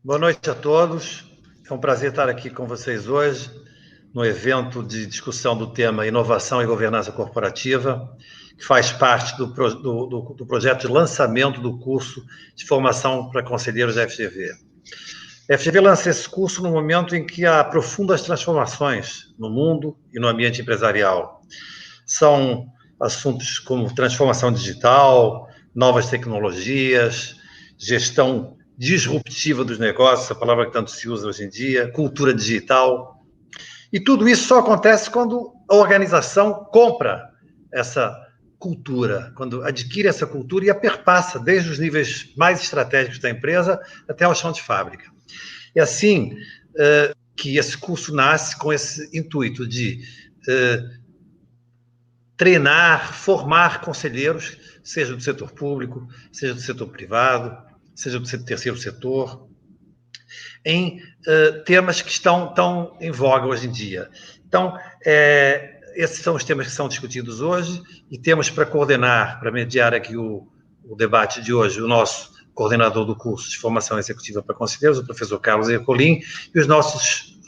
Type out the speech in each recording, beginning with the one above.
Boa noite a todos. É um prazer estar aqui com vocês hoje, no evento de discussão do tema Inovação e Governança Corporativa, que faz parte do projeto de lançamento do curso de formação para conselheiros da FGV. A FGV lança esse curso no momento em que há profundas transformações no mundo e no ambiente empresarial. São assuntos como transformação digital, novas tecnologias, gestão disruptiva dos negócios, a palavra que tanto se usa hoje em dia, cultura digital. E tudo isso só acontece quando a organização compra essa cultura, quando adquire essa cultura e a perpassa desde os níveis mais estratégicos da empresa até ao chão de fábrica. É assim que esse curso nasce com esse intuito de treinar, formar conselheiros, seja do setor público, seja do setor privado, seja do terceiro setor, em temas que estão em voga hoje em dia. Então, esses são os temas que são discutidos hoje e temos para coordenar, para mediar aqui o debate de hoje, o nosso coordenador do curso de formação executiva para conselheiros, o professor Carlos Ercolim, e os nossos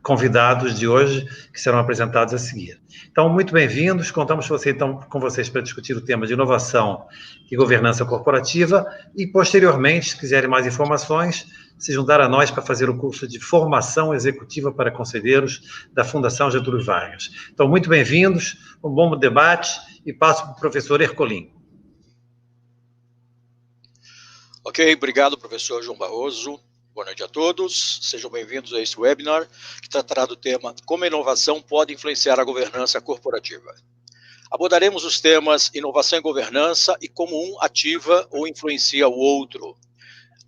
convidados de hoje, que serão apresentados a seguir. Então, muito bem-vindos, contamos com vocês para discutir o tema de inovação e governança corporativa e, posteriormente, se quiserem mais informações, se juntar a nós para fazer o curso de formação executiva para conselheiros da Fundação Getúlio Vargas. Então, muito bem-vindos, um bom debate e passo para o professor Ercolim. Ok, obrigado, professor João Barroso. Boa noite a todos. Sejam bem-vindos a este webinar que tratará do tema Como a inovação pode influenciar a governança corporativa. Abordaremos os temas inovação e governança e como um ativa ou influencia o outro.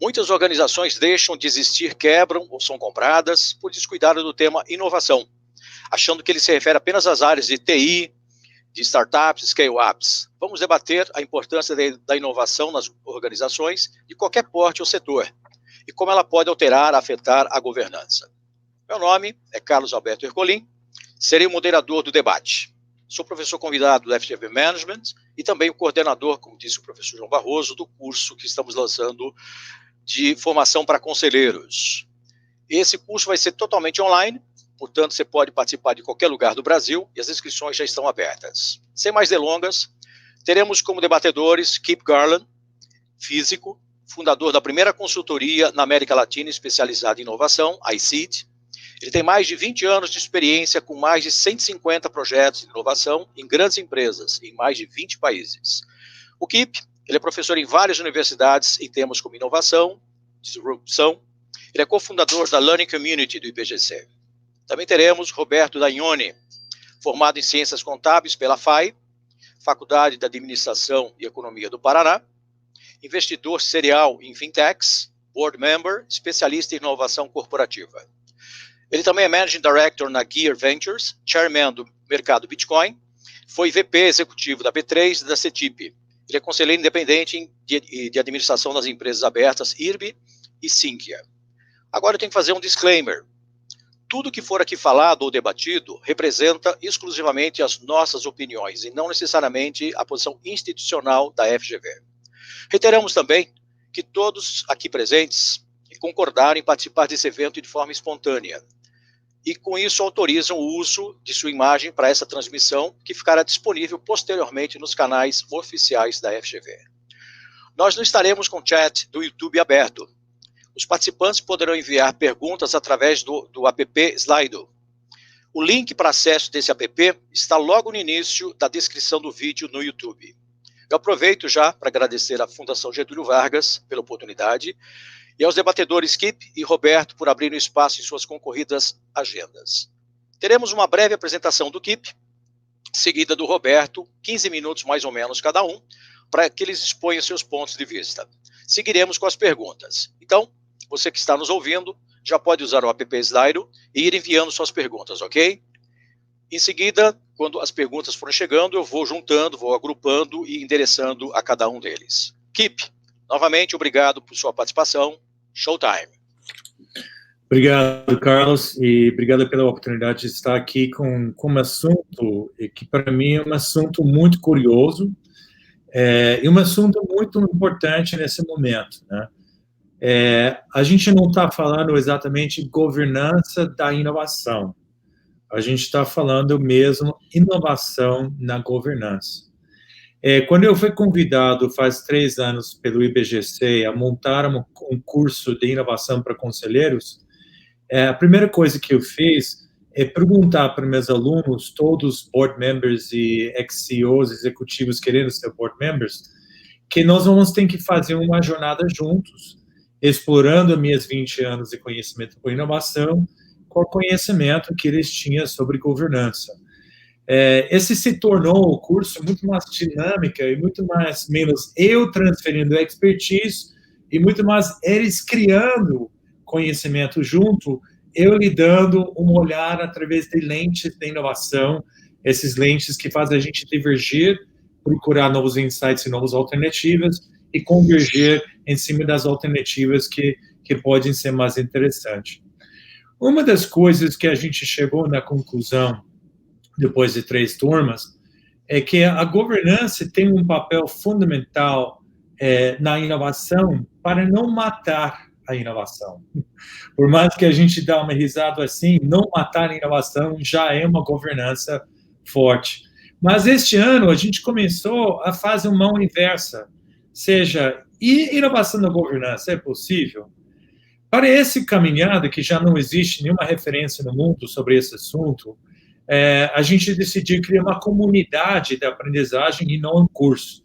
Muitas organizações deixam de existir, quebram ou são compradas por descuidar do tema inovação, achando que ele se refere apenas às áreas de TI, de startups, scale-ups. Vamos debater a importância da inovação nas organizações de qualquer porte ou setor e como ela pode alterar, afetar a governança. Meu nome é Carlos Alberto Ercolim, serei o moderador do debate. Sou professor convidado do FGV Management e também o coordenador, como disse o professor João Barroso, do curso que estamos lançando de formação para conselheiros. Esse curso vai ser totalmente online, portanto, você pode participar de qualquer lugar do Brasil e as inscrições já estão abertas. Sem mais delongas, teremos como debatedores Kip Garland, físico, fundador da primeira consultoria na América Latina especializada em inovação, iSeed. Ele tem mais de 20 anos de experiência com mais de 150 projetos de inovação em grandes empresas, em mais de 20 países. O Kip, ele é professor em várias universidades em temas como inovação, disrupção. Ele é cofundador da Learning Community do IBGC. Também teremos Roberto Dagnoni, formado em Ciências Contábeis pela FAI, Faculdade de Administração e Economia do Paraná, investidor serial em fintechs, board member, especialista em inovação corporativa. Ele também é Managing Director na Gear Ventures, Chairman do mercado Bitcoin, foi VP executivo da B3 e da CETIP. Ele é conselheiro independente de administração das empresas abertas IRB e Sinqia. Agora eu tenho que fazer um disclaimer. Tudo que for aqui falado ou debatido representa exclusivamente as nossas opiniões e não necessariamente a posição institucional da FGV. Reiteramos também que todos aqui presentes concordaram em participar desse evento de forma espontânea e com isso autorizam o uso de sua imagem para essa transmissão que ficará disponível posteriormente nos canais oficiais da FGV. Nós não estaremos com o chat do YouTube aberto. Os participantes poderão enviar perguntas através do app Slido. O link para acesso desse app está logo no início da descrição do vídeo no YouTube. Eu aproveito já para agradecer à Fundação Getúlio Vargas pela oportunidade e aos debatedores Kip e Roberto por abrirem espaço em suas concorridas agendas. Teremos uma breve apresentação do Kip, seguida do Roberto, 15 minutos mais ou menos cada um, para que eles exponham seus pontos de vista. Seguiremos com as perguntas. Então, você que está nos ouvindo, já pode usar o app Slido e ir enviando suas perguntas, ok? Em seguida, quando as perguntas forem chegando, eu vou juntando, vou agrupando e endereçando a cada um deles. Kip, novamente, obrigado por sua participação. Showtime. Obrigado, Carlos, e obrigado pela oportunidade de estar aqui com um assunto que, para mim, é um assunto muito curioso e um assunto muito importante nesse momento, né? A gente não está falando exatamente governança da inovação. A gente está falando mesmo inovação na governança. Quando eu fui convidado, faz 3 anos, pelo IBGC, a montar um curso de inovação para conselheiros, a primeira coisa que eu fiz é perguntar para meus alunos, todos board members e ex-CEOs, executivos querendo ser board members, que nós vamos ter que fazer uma jornada juntos, explorando meus 20 anos de conhecimento com inovação, com o conhecimento que eles tinham sobre governança. Esse se tornou o curso muito mais dinâmica e muito menos eu transferindo expertise e muito mais eles criando conhecimento junto, eu lhe dando um olhar através de lentes de inovação, esses lentes que fazem a gente divergir, procurar novos insights e novas alternativas e convergir em cima das alternativas que podem ser mais interessantes. Uma das coisas que a gente chegou na conclusão, depois de 3 turmas, é que a governança tem um papel fundamental na inovação para não matar a inovação. Por mais que a gente dê uma risada assim, não matar a inovação já é uma governança forte. Mas este ano a gente começou a fazer uma mão inversa, seja, e inovação na governança é possível? Para esse caminhada, que já não existe nenhuma referência no mundo sobre esse assunto, a gente decidiu criar uma comunidade de aprendizagem e não um curso.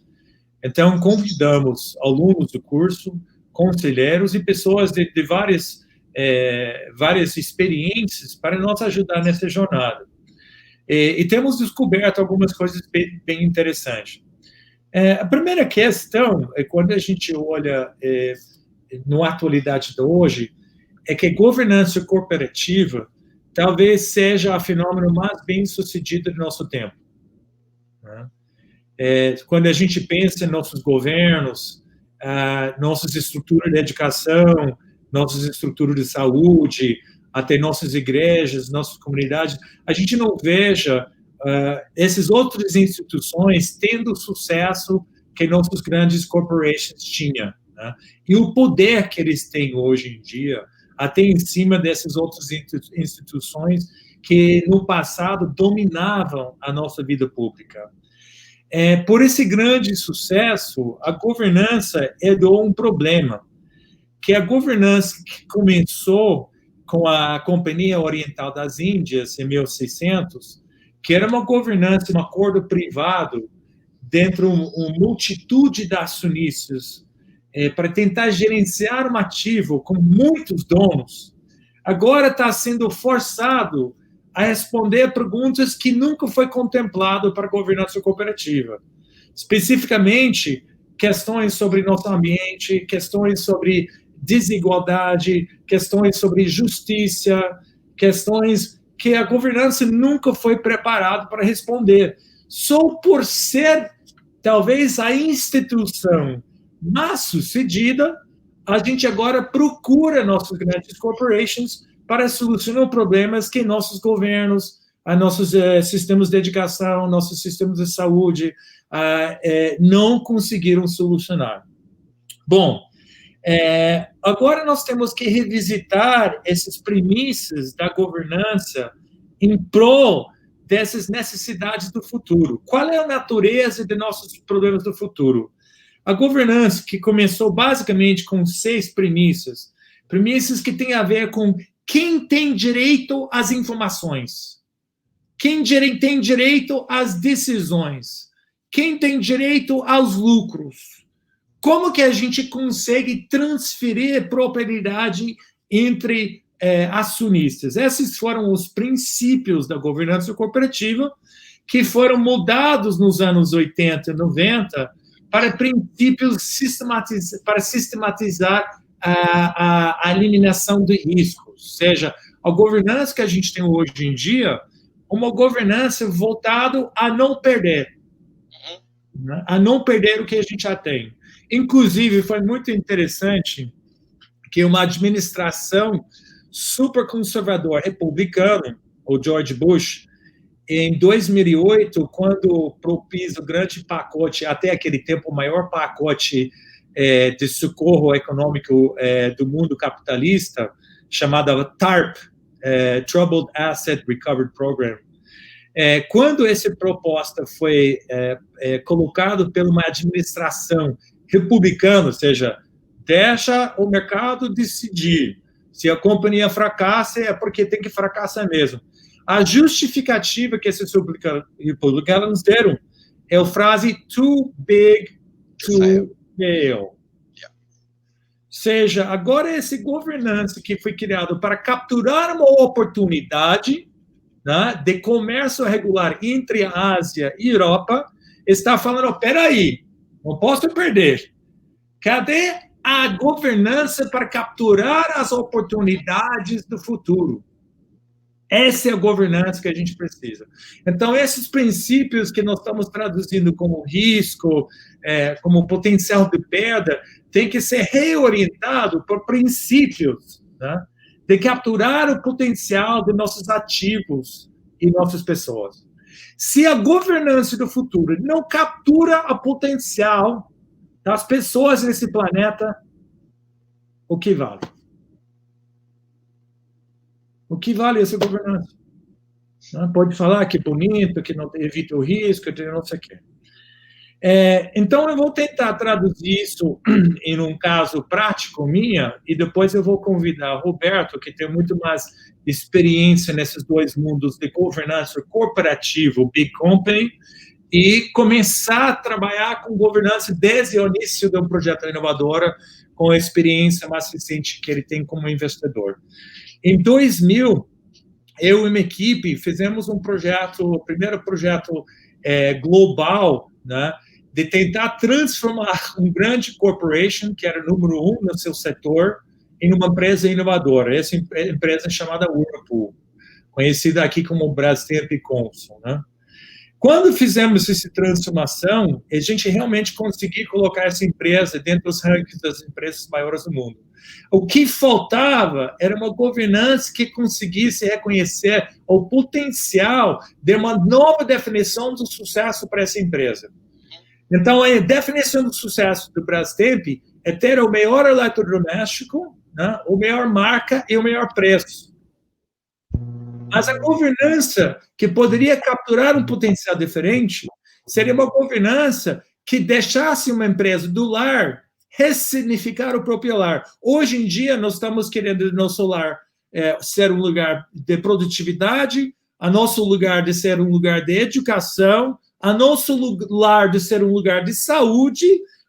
Então, convidamos alunos do curso, conselheiros e pessoas de várias experiências para nos ajudar nessa jornada. E temos descoberto algumas coisas bem interessantes. A primeira questão, quando a gente olha na atualidade de hoje, é que governança corporativa talvez seja o fenômeno mais bem-sucedido do nosso tempo. Quando a gente pensa em nossos governos, nossas estruturas de educação, nossas estruturas de saúde, até nossas igrejas, nossas comunidades, a gente não veja essas outras instituições tendo o sucesso que nossas grandes corporations tinham. E o poder que eles têm hoje em dia, até em cima dessas outras instituições que no passado dominavam a nossa vida pública. Por esse grande sucesso, a governança herdou um problema, que a governança que começou com a Companhia Oriental das Índias, em 1600, que era uma governança, um acordo privado, dentro de uma multitude de acionistas, para tentar gerenciar um ativo com muitos donos, agora está sendo forçado a responder perguntas que nunca foi contemplado para a governança cooperativa. Especificamente, questões sobre nosso ambiente, questões sobre desigualdade, questões sobre justiça, questões que a governança nunca foi preparada para responder. Só por ser, talvez, a instituição mais sucedida, a gente agora procura nossas grandes corporations para solucionar problemas que nossos governos, nossos sistemas de educação, nossos sistemas de saúde não conseguiram solucionar. Bom, agora nós temos que revisitar essas premissas da governança em prol dessas necessidades do futuro. Qual é a natureza de nossos problemas do futuro? A governança, que começou basicamente com 6 premissas que têm a ver com quem tem direito às informações, quem tem direito às decisões, quem tem direito aos lucros, como que a gente consegue transferir propriedade entre acionistas. Esses foram os princípios da governança corporativa que foram mudados nos anos 80 e 90 para princípios para sistematizar a eliminação de riscos. Ou seja, a governança que a gente tem hoje em dia, uma governança voltada a não perder. A não perder o que a gente já tem. Inclusive, foi muito interessante que uma administração super conservadora, republicana, o George Bush, em 2008, quando propôs o grande pacote, até aquele tempo, o maior pacote de socorro econômico do mundo capitalista, chamada TARP, Troubled Asset Recovery Program. Quando essa proposta foi colocada por uma administração republicana, ou seja, deixa o mercado decidir, se a companhia fracassa, é porque tem que fracassar mesmo. A justificativa que esses republicanos deram é a frase too big to fail. Ou seja, agora esse governança que foi criado para capturar uma oportunidade, né, de comércio regular entre a Ásia e a Europa, está falando, peraí, não posso perder. Cadê a governança para capturar as oportunidades do futuro? Essa é a governança que a gente precisa. Então, esses princípios que nós estamos traduzindo como risco, como potencial de perda, tem que ser reorientado por princípios, né, de capturar o potencial de nossos ativos e nossas pessoas. Se a governança do futuro não captura o potencial das pessoas nesse planeta, o que vale? O que vale essa governança? Pode falar que é bonito, que não evita o risco, que não sei o quê. Então, eu vou tentar traduzir isso em um caso prático minha, e depois eu vou convidar o Roberto, que tem muito mais experiência nesses dois mundos de governança corporativa, big company, e começar a trabalhar com governança desde o início de um projeto inovador, com a experiência mais recente que ele tem como investidor. Em 2000, eu e minha equipe fizemos um projeto, o primeiro projeto global, né, de tentar transformar um grande corporation, que era o número 1 no seu setor, em uma empresa inovadora. Essa empresa é chamada Whirlpool, conhecida aqui como Brastemp e Consul, né? Quando fizemos essa transformação, a gente realmente conseguiu colocar essa empresa dentro dos rankings das empresas maiores do mundo. O que faltava era uma governança que conseguisse reconhecer o potencial de uma nova definição do sucesso para essa empresa. Então, a definição do sucesso do Brastemp é ter o melhor eletrodoméstico, né, o melhor marca e o melhor preço. Mas a governança que poderia capturar um potencial diferente seria uma governança que deixasse uma empresa do lar ressignificar o próprio lar. Hoje em dia, nós estamos querendo nosso lar ser um lugar de produtividade, a nosso lugar de ser um lugar de educação, a nosso lugar de ser um lugar de saúde,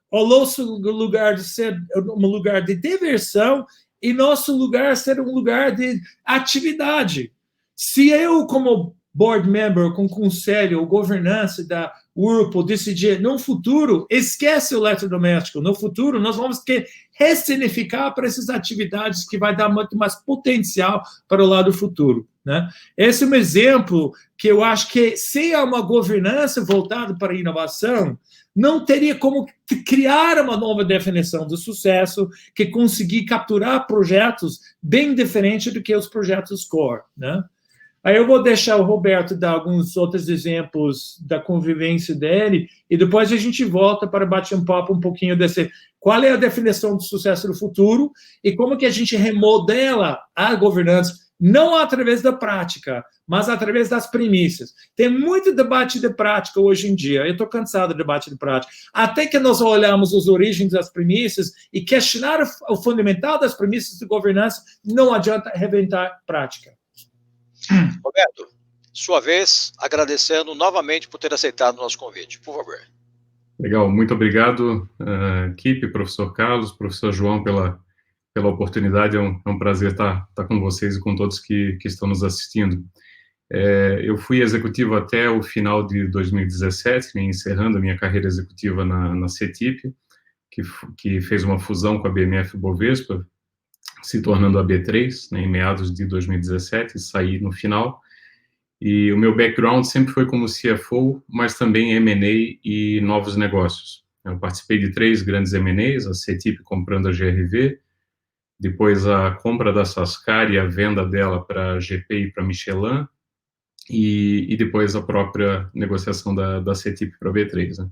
o nosso lugar de ser um lugar de diversão e nosso lugar ser um lugar de atividade. Se eu, como board member, com conselho ou governança da Whirlpool, decidir, no futuro, esquece o eletrodoméstico, no futuro nós vamos ter que ressignificar para essas atividades que vai dar muito mais potencial para o lado futuro, né? Esse é um exemplo que eu acho que, se há uma governança voltada para a inovação, não teria como criar uma nova definição do sucesso que conseguir capturar projetos bem diferentes do que os projetos core, né? Aí eu vou deixar o Roberto dar alguns outros exemplos da convivência dele e depois a gente volta para bater um papo um pouquinho desse qual é a definição do sucesso do futuro e como que a gente remodela a governança, não através da prática, mas através das premissas. Tem muito debate de prática hoje em dia. Eu estou cansado do debate de prática. Até que nós olhamos as origens das premissas e questionar o fundamental das premissas de governança, não adianta reinventar prática. Roberto, sua vez, agradecendo novamente por ter aceitado o nosso convite. Por favor. Legal, muito obrigado, equipe, professor Carlos, professor João, pela oportunidade. É um prazer estar com vocês e com todos que estão nos assistindo. Eu fui executivo até o final de 2017, né, encerrando a minha carreira executiva na CETIP, que fez uma fusão com a BMF Bovespa, se tornando a B3, né, em meados de 2017, saí no final. E o meu background sempre foi como CFO, mas também M&A e novos negócios. Eu participei de 3 grandes M&As, a CETIP comprando a GRV, depois a compra da Sascar e a venda dela para a GP e para a Michelin, e depois a própria negociação da CETIP para a B3. Né?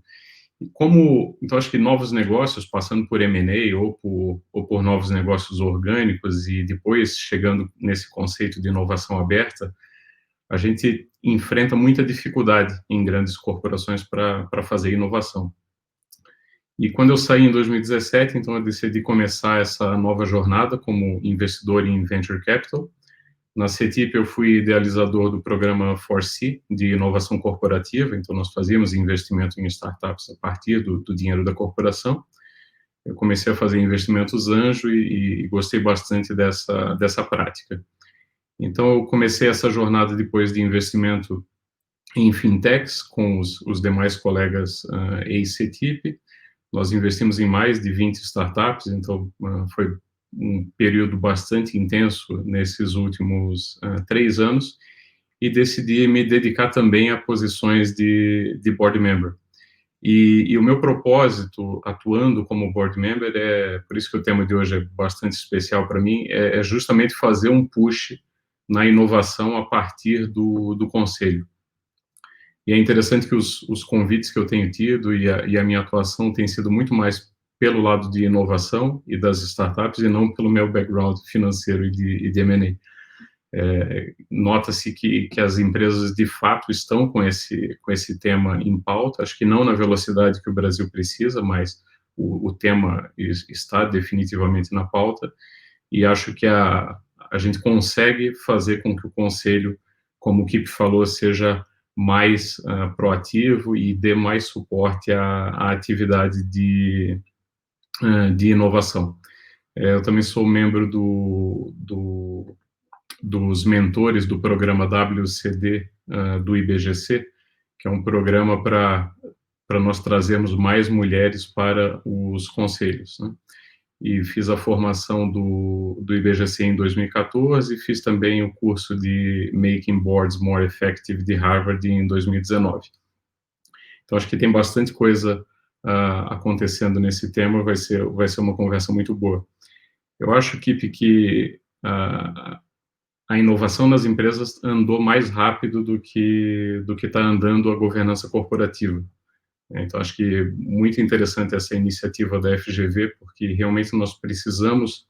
Então, acho que novos negócios, passando por M&A ou por novos negócios orgânicos e depois chegando nesse conceito de inovação aberta, a gente enfrenta muita dificuldade em grandes corporações para fazer inovação. E quando eu saí em 2017, então eu decidi começar essa nova jornada como investidor em Venture Capital. Na CETIP eu fui idealizador do programa 4C de inovação corporativa, então nós fazíamos investimento em startups a partir do dinheiro da corporação. Eu comecei a fazer investimentos anjo e gostei bastante dessa prática. Então eu comecei essa jornada depois de investimento em fintechs com os demais colegas ex-CETIP. Nós investimos em mais de 20 startups, então foi um período bastante intenso nesses últimos 3 anos, e decidi me dedicar também a posições de board member. E o meu propósito, atuando como board member, por isso que o tema de hoje é bastante especial para mim, é justamente fazer um push na inovação a partir do conselho. E é interessante que os convites que eu tenho tido e a minha atuação tem sido muito mais pelo lado de inovação e das startups e não pelo meu background financeiro e de M&A. Nota-se que as empresas de fato estão com esse tema em pauta, acho que não na velocidade que o Brasil precisa, mas o tema está definitivamente na pauta, e acho que a gente consegue fazer com que o conselho, como o Kip falou, seja mais proativo e dê mais suporte à atividade de inovação. Eu também sou membro dos mentores do programa WCD do IBGC, que é um programa para nós trazermos mais mulheres para os conselhos, né? E fiz a formação do IBGC em 2014 e fiz também o curso de Making Boards More Effective de Harvard em 2019. Então, acho que tem bastante coisa acontecendo nesse tema, vai ser uma conversa muito boa. Eu acho, Kip, que a inovação nas empresas andou mais rápido do que está andando a governança corporativa. Então, acho que é muito interessante essa iniciativa da FGV, porque realmente nós precisamos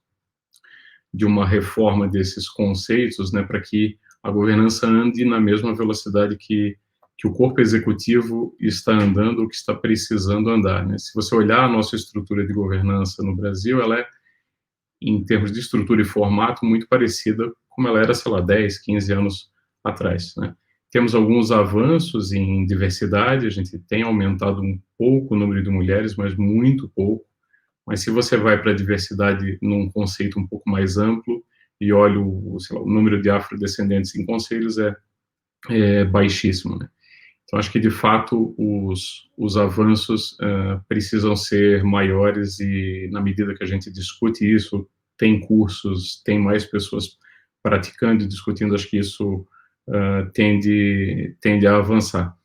de uma reforma desses conceitos, né, para que a governança ande na mesma velocidade que o corpo executivo está andando, ou que está precisando andar, né? Se você olhar a nossa estrutura de governança no Brasil, ela é, em termos de estrutura e formato, muito parecida como ela era, sei lá, 10, 15 anos atrás, né? Temos alguns avanços em diversidade, a gente tem aumentado um pouco o número de mulheres, mas muito pouco. Mas se você vai para a diversidade num conceito um pouco mais amplo e olha o número de afrodescendentes em conselhos, é baixíssimo, né? Então, acho que, de fato, os avanços precisam ser maiores e, na medida que a gente discute isso, tem cursos, tem mais pessoas praticando e discutindo, acho que isso tende a avançar.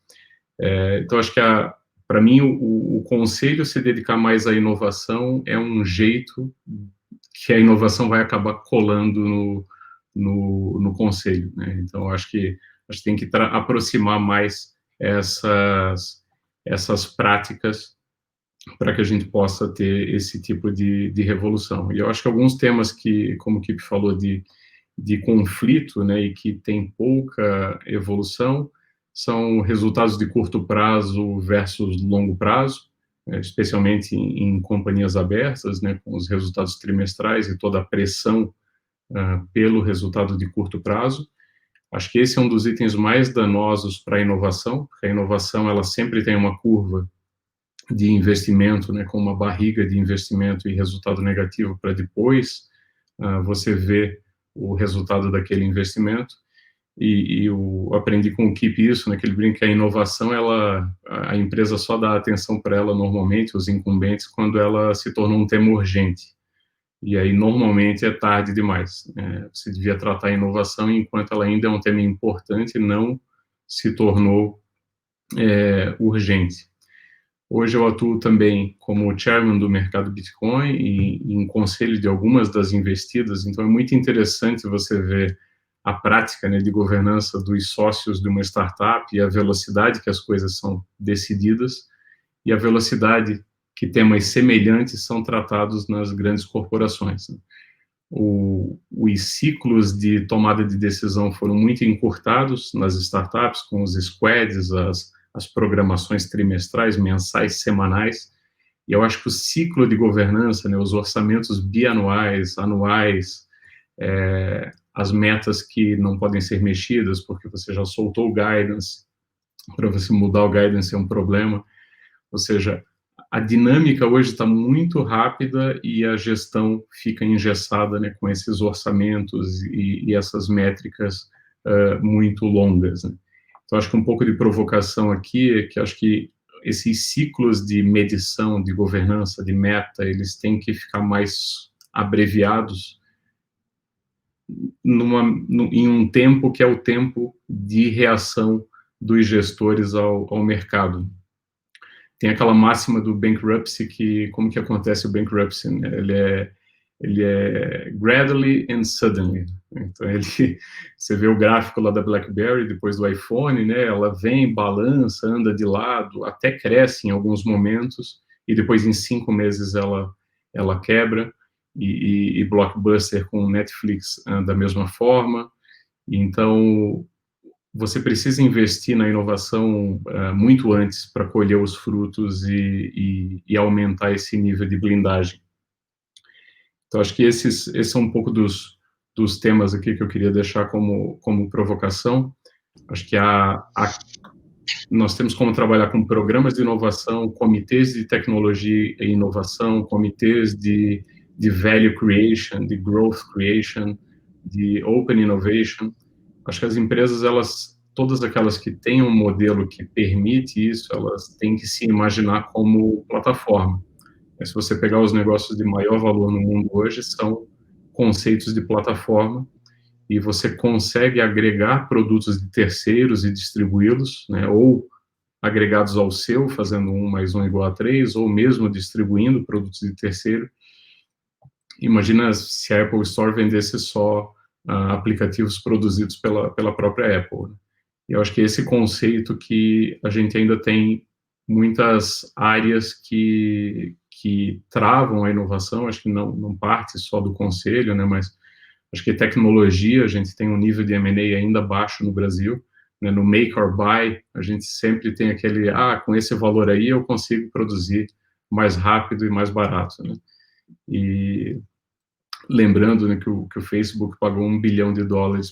Então, acho que, para mim, o conselho se dedicar mais à inovação é um jeito que a inovação vai acabar colando no conselho, né? Então, acho que tem que aproximar mais essas práticas para que a gente possa ter esse tipo de revolução. E eu acho que alguns temas que, como o Kip falou, de conflito, né, e que tem pouca evolução, são resultados de curto prazo versus longo prazo, especialmente em companhias abertas, né, com os resultados trimestrais e toda a pressão pelo resultado de curto prazo. Acho que esse é um dos itens mais danosos para a inovação, porque a inovação ela sempre tem uma curva de investimento, né, com uma barriga de investimento e resultado negativo para depois você ver o resultado daquele investimento. E eu aprendi com o Kip isso, né, que ele brinca que a inovação, a empresa só dá atenção para ela normalmente, os incumbentes, quando ela se tornou um tema urgente. E aí, normalmente, é tarde demais. Você devia tratar a inovação enquanto ela ainda é um tema importante e não se tornou urgente. Hoje eu atuo também como chairman do mercado Bitcoin e em conselho de algumas das investidas, então é muito interessante você ver a prática, né, de governança dos sócios de uma startup e a velocidade que as coisas são decididas. e a velocidade que temas semelhantes são tratados nas grandes corporações, né? Os ciclos de tomada de decisão foram muito encurtados nas startups, com os squads, as programações trimestrais, mensais, semanais, e eu acho que o ciclo de governança, né, os orçamentos bianuais, anuais, as metas que não podem ser mexidas, porque você já soltou o guidance, para você mudar o guidance é um problema, ou seja, a dinâmica hoje está muito rápida e a gestão fica engessada, né, com esses orçamentos e essas métricas muito longas, né? Então, acho que um pouco de provocação aqui é que acho que esses ciclos de medição, de governança, de meta, eles têm que ficar mais abreviados em um tempo que é o tempo de reação dos gestores ao mercado. Tem aquela máxima do bankruptcy, que como que acontece o bankruptcy, né? Ele é gradually and suddenly. Então, você vê o gráfico lá da BlackBerry, depois do iPhone, né? Ela vem, balança, anda de lado, até cresce em alguns momentos, e depois em 5 meses ela quebra, e Blockbuster com Netflix da mesma forma. Então, você precisa investir na inovação muito antes para colher os frutos e aumentar esse nível de blindagem. Então, acho que esse são um pouco dos temas aqui que eu queria deixar como provocação. Acho que nós temos como trabalhar com programas de inovação, comitês de tecnologia e inovação, comitês de value creation, de growth creation, de open innovation. Acho que as empresas, todas aquelas que têm um modelo que permite isso, elas têm que se imaginar como plataforma. Se você pegar os negócios de maior valor no mundo hoje, são conceitos de plataforma, e você consegue agregar produtos de terceiros e distribuí-los, né, ou agregados ao seu, fazendo 1 mais 1 igual a 3, ou mesmo distribuindo produtos de terceiro. Imagina se a Apple Store vendesse só aplicativos produzidos pela própria Apple, né? Eu acho que esse conceito que a gente ainda tem muitas áreas que travam a inovação, acho que não parte só do conselho, né, mas acho que tecnologia, a gente tem um nível de M&A ainda baixo no Brasil, né, no make or buy, a gente sempre tem aquele, com esse valor aí eu consigo produzir mais rápido e mais barato, né? E lembrando, né, que o Facebook pagou $1 bilhão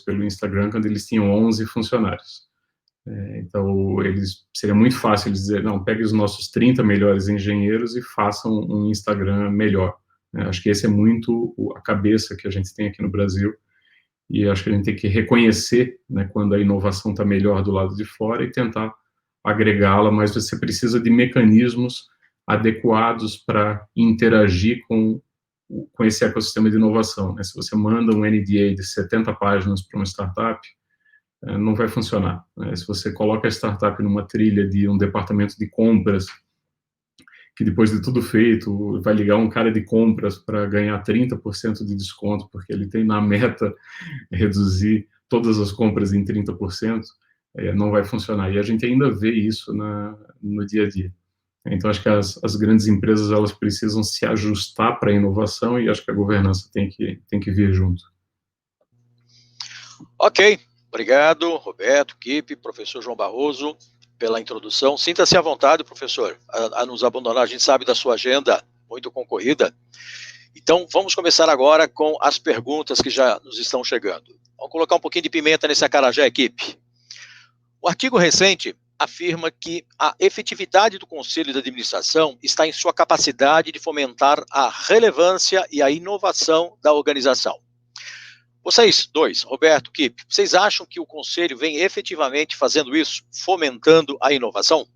pelo Instagram quando eles tinham 11 funcionários. Então, seria muito fácil eles dizer, não, pegue os nossos 30 melhores engenheiros e façam um Instagram melhor. Acho que esse é muito a cabeça que a gente tem aqui no Brasil, e acho que a gente tem que reconhecer, né, quando a inovação está melhor do lado de fora e tentar agregá-la, mas você precisa de mecanismos adequados para interagir com esse ecossistema de inovação, né? Se você manda um NDA de 70 páginas para uma startup, não vai funcionar, né? Se você coloca a startup numa trilha de um departamento de compras, que depois de tudo feito, vai ligar um cara de compras para ganhar 30% de desconto, porque ele tem na meta reduzir todas as compras em 30%, não vai funcionar. E a gente ainda vê isso no dia a dia. Então, acho que as grandes empresas, elas precisam se ajustar para a inovação, e acho que a governança tem que vir junto. Ok, obrigado, Roberto, Kipp, professor João Barroso, pela introdução. Sinta-se à vontade, professor, a nos abandonar. A gente sabe da sua agenda muito concorrida. Então, vamos começar agora com as perguntas que já nos estão chegando. Vamos colocar um pouquinho de pimenta nesse acarajé, Kipp. O artigo recente afirma que a efetividade do Conselho de Administração está em sua capacidade de fomentar a relevância e a inovação da organização. Vocês dois, Roberto, Kipp, vocês acham que o Conselho vem efetivamente fazendo isso, fomentando a inovação?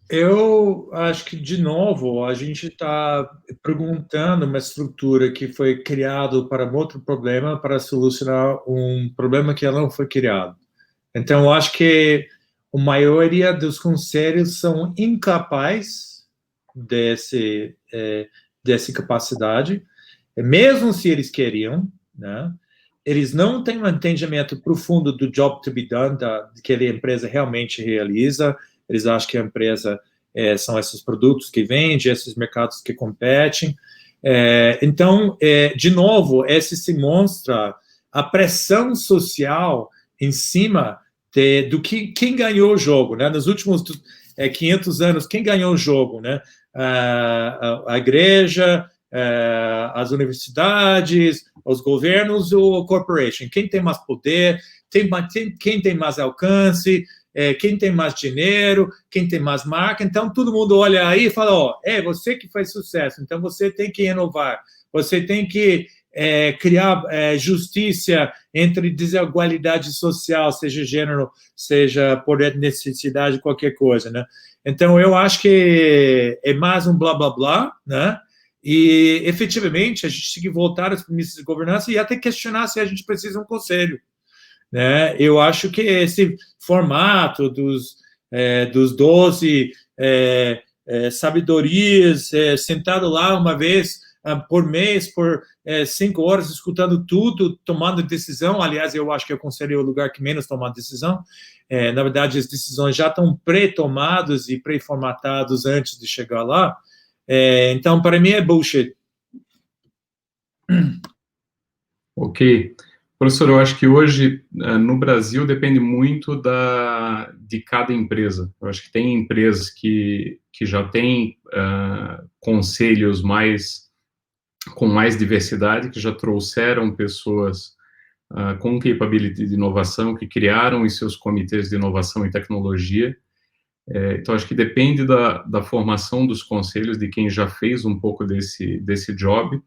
Eu acho que, de novo, a gente está perguntando uma estrutura que foi criada para um outro problema, para solucionar um problema que não foi criado. Então, eu acho que a maioria dos conselhos são incapazes dessa capacidade, mesmo se eles queriam, né? eles não têm um entendimento profundo do job to be done, que a empresa realmente realiza. Eles acham que a empresa são esses produtos que vende, esses mercados que competem. Então, de novo, esse se mostra a pressão social em cima do que quem ganhou o jogo, né? Nos últimos 500 anos, quem ganhou o jogo, né? A igreja, as universidades, os governos ou a corporation. Quem tem mais poder, quem tem mais alcance, quem tem mais dinheiro, quem tem mais marca. Então, todo mundo olha aí e fala, você que faz sucesso, então você tem que inovar, você tem que criar justiça entre desigualdade social, seja gênero, seja por etnicidade, qualquer coisa, né? Então, eu acho que é mais um blá, blá, blá, né? E, efetivamente, a gente tem que voltar às premissas de governança e até questionar se a gente precisa de um conselho, né? Eu acho que esse formato dos 12 sabedorias, sentado lá uma vez por mês, por 5 horas, escutando tudo, tomando decisão. Aliás, eu acho que o conselho é o lugar que menos toma decisão. Na verdade, as decisões já estão pré-tomadas e pré-formatadas antes de chegar lá. Então, para mim, é bullshit. Ok. Professor, eu acho que hoje, no Brasil, depende muito de cada empresa. Eu acho que tem empresas que já têm conselhos com mais diversidade, que já trouxeram pessoas com capability de inovação, que criaram os seus comitês de inovação e tecnologia. Então, acho que depende da formação dos conselhos, de quem já fez um pouco desse job.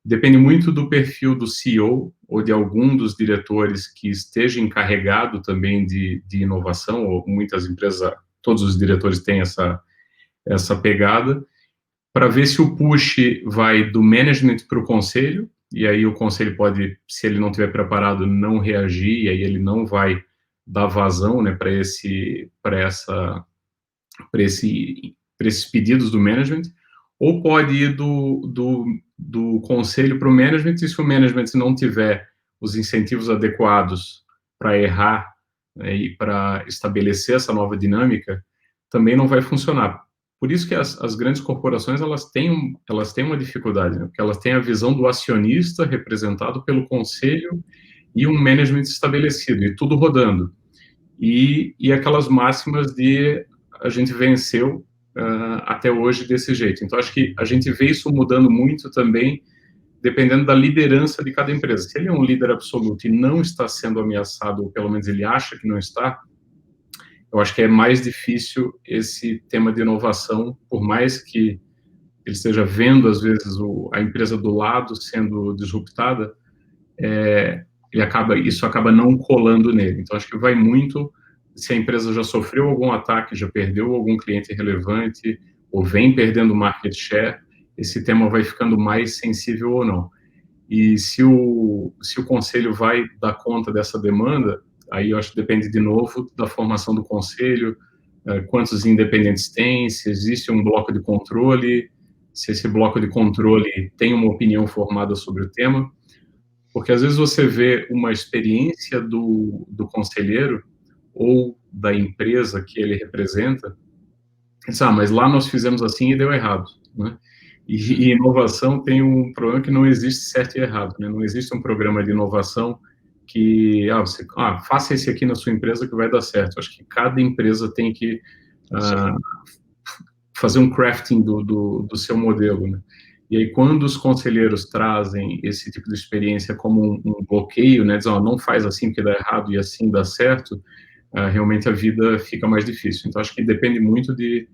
Depende muito do perfil do CEO ou de algum dos diretores que esteja encarregado também de inovação, ou muitas empresas, todos os diretores têm essa pegada, para ver se o push vai do management para o conselho, e aí o conselho pode, se ele não estiver preparado, não reagir, e aí ele não vai dar vazão, né, para esses pedidos do management, ou pode ir do conselho para o management, e se o management não tiver os incentivos adequados para errar, né, e para estabelecer essa nova dinâmica, também não vai funcionar. Por isso que as grandes corporações, elas têm uma dificuldade, né, porque elas têm a visão do acionista representado pelo conselho e um management estabelecido, e tudo rodando. E aquelas máximas de a gente venceu até hoje desse jeito. Então, acho que a gente vê isso mudando muito também, dependendo da liderança de cada empresa. Se ele é um líder absoluto e não está sendo ameaçado, ou pelo menos ele acha que não está, eu acho que é mais difícil esse tema de inovação, por mais que ele esteja vendo, às vezes, a empresa do lado sendo disruptada, isso acaba não colando nele. Então, acho que vai muito se a empresa já sofreu algum ataque, já perdeu algum cliente relevante, ou vem perdendo market share, esse tema vai ficando mais sensível ou não. E se o conselho vai dar conta dessa demanda, aí eu acho que depende, de novo, da formação do conselho, quantos independentes tem, se existe um bloco de controle, se esse bloco de controle tem uma opinião formada sobre o tema, porque às vezes você vê uma experiência do conselheiro ou da empresa que ele representa, e diz, mas lá nós fizemos assim e deu errado, né? E inovação tem um problema que não existe certo e errado, né? Não existe um programa de inovação que, faça esse aqui na sua empresa que vai dar certo. Acho que cada empresa tem que fazer um crafting do seu modelo, né? E aí, quando os conselheiros trazem esse tipo de experiência como um bloqueio, né, dizem, não faz assim porque dá errado e assim dá certo, realmente a vida fica mais difícil. Então, acho que depende muito de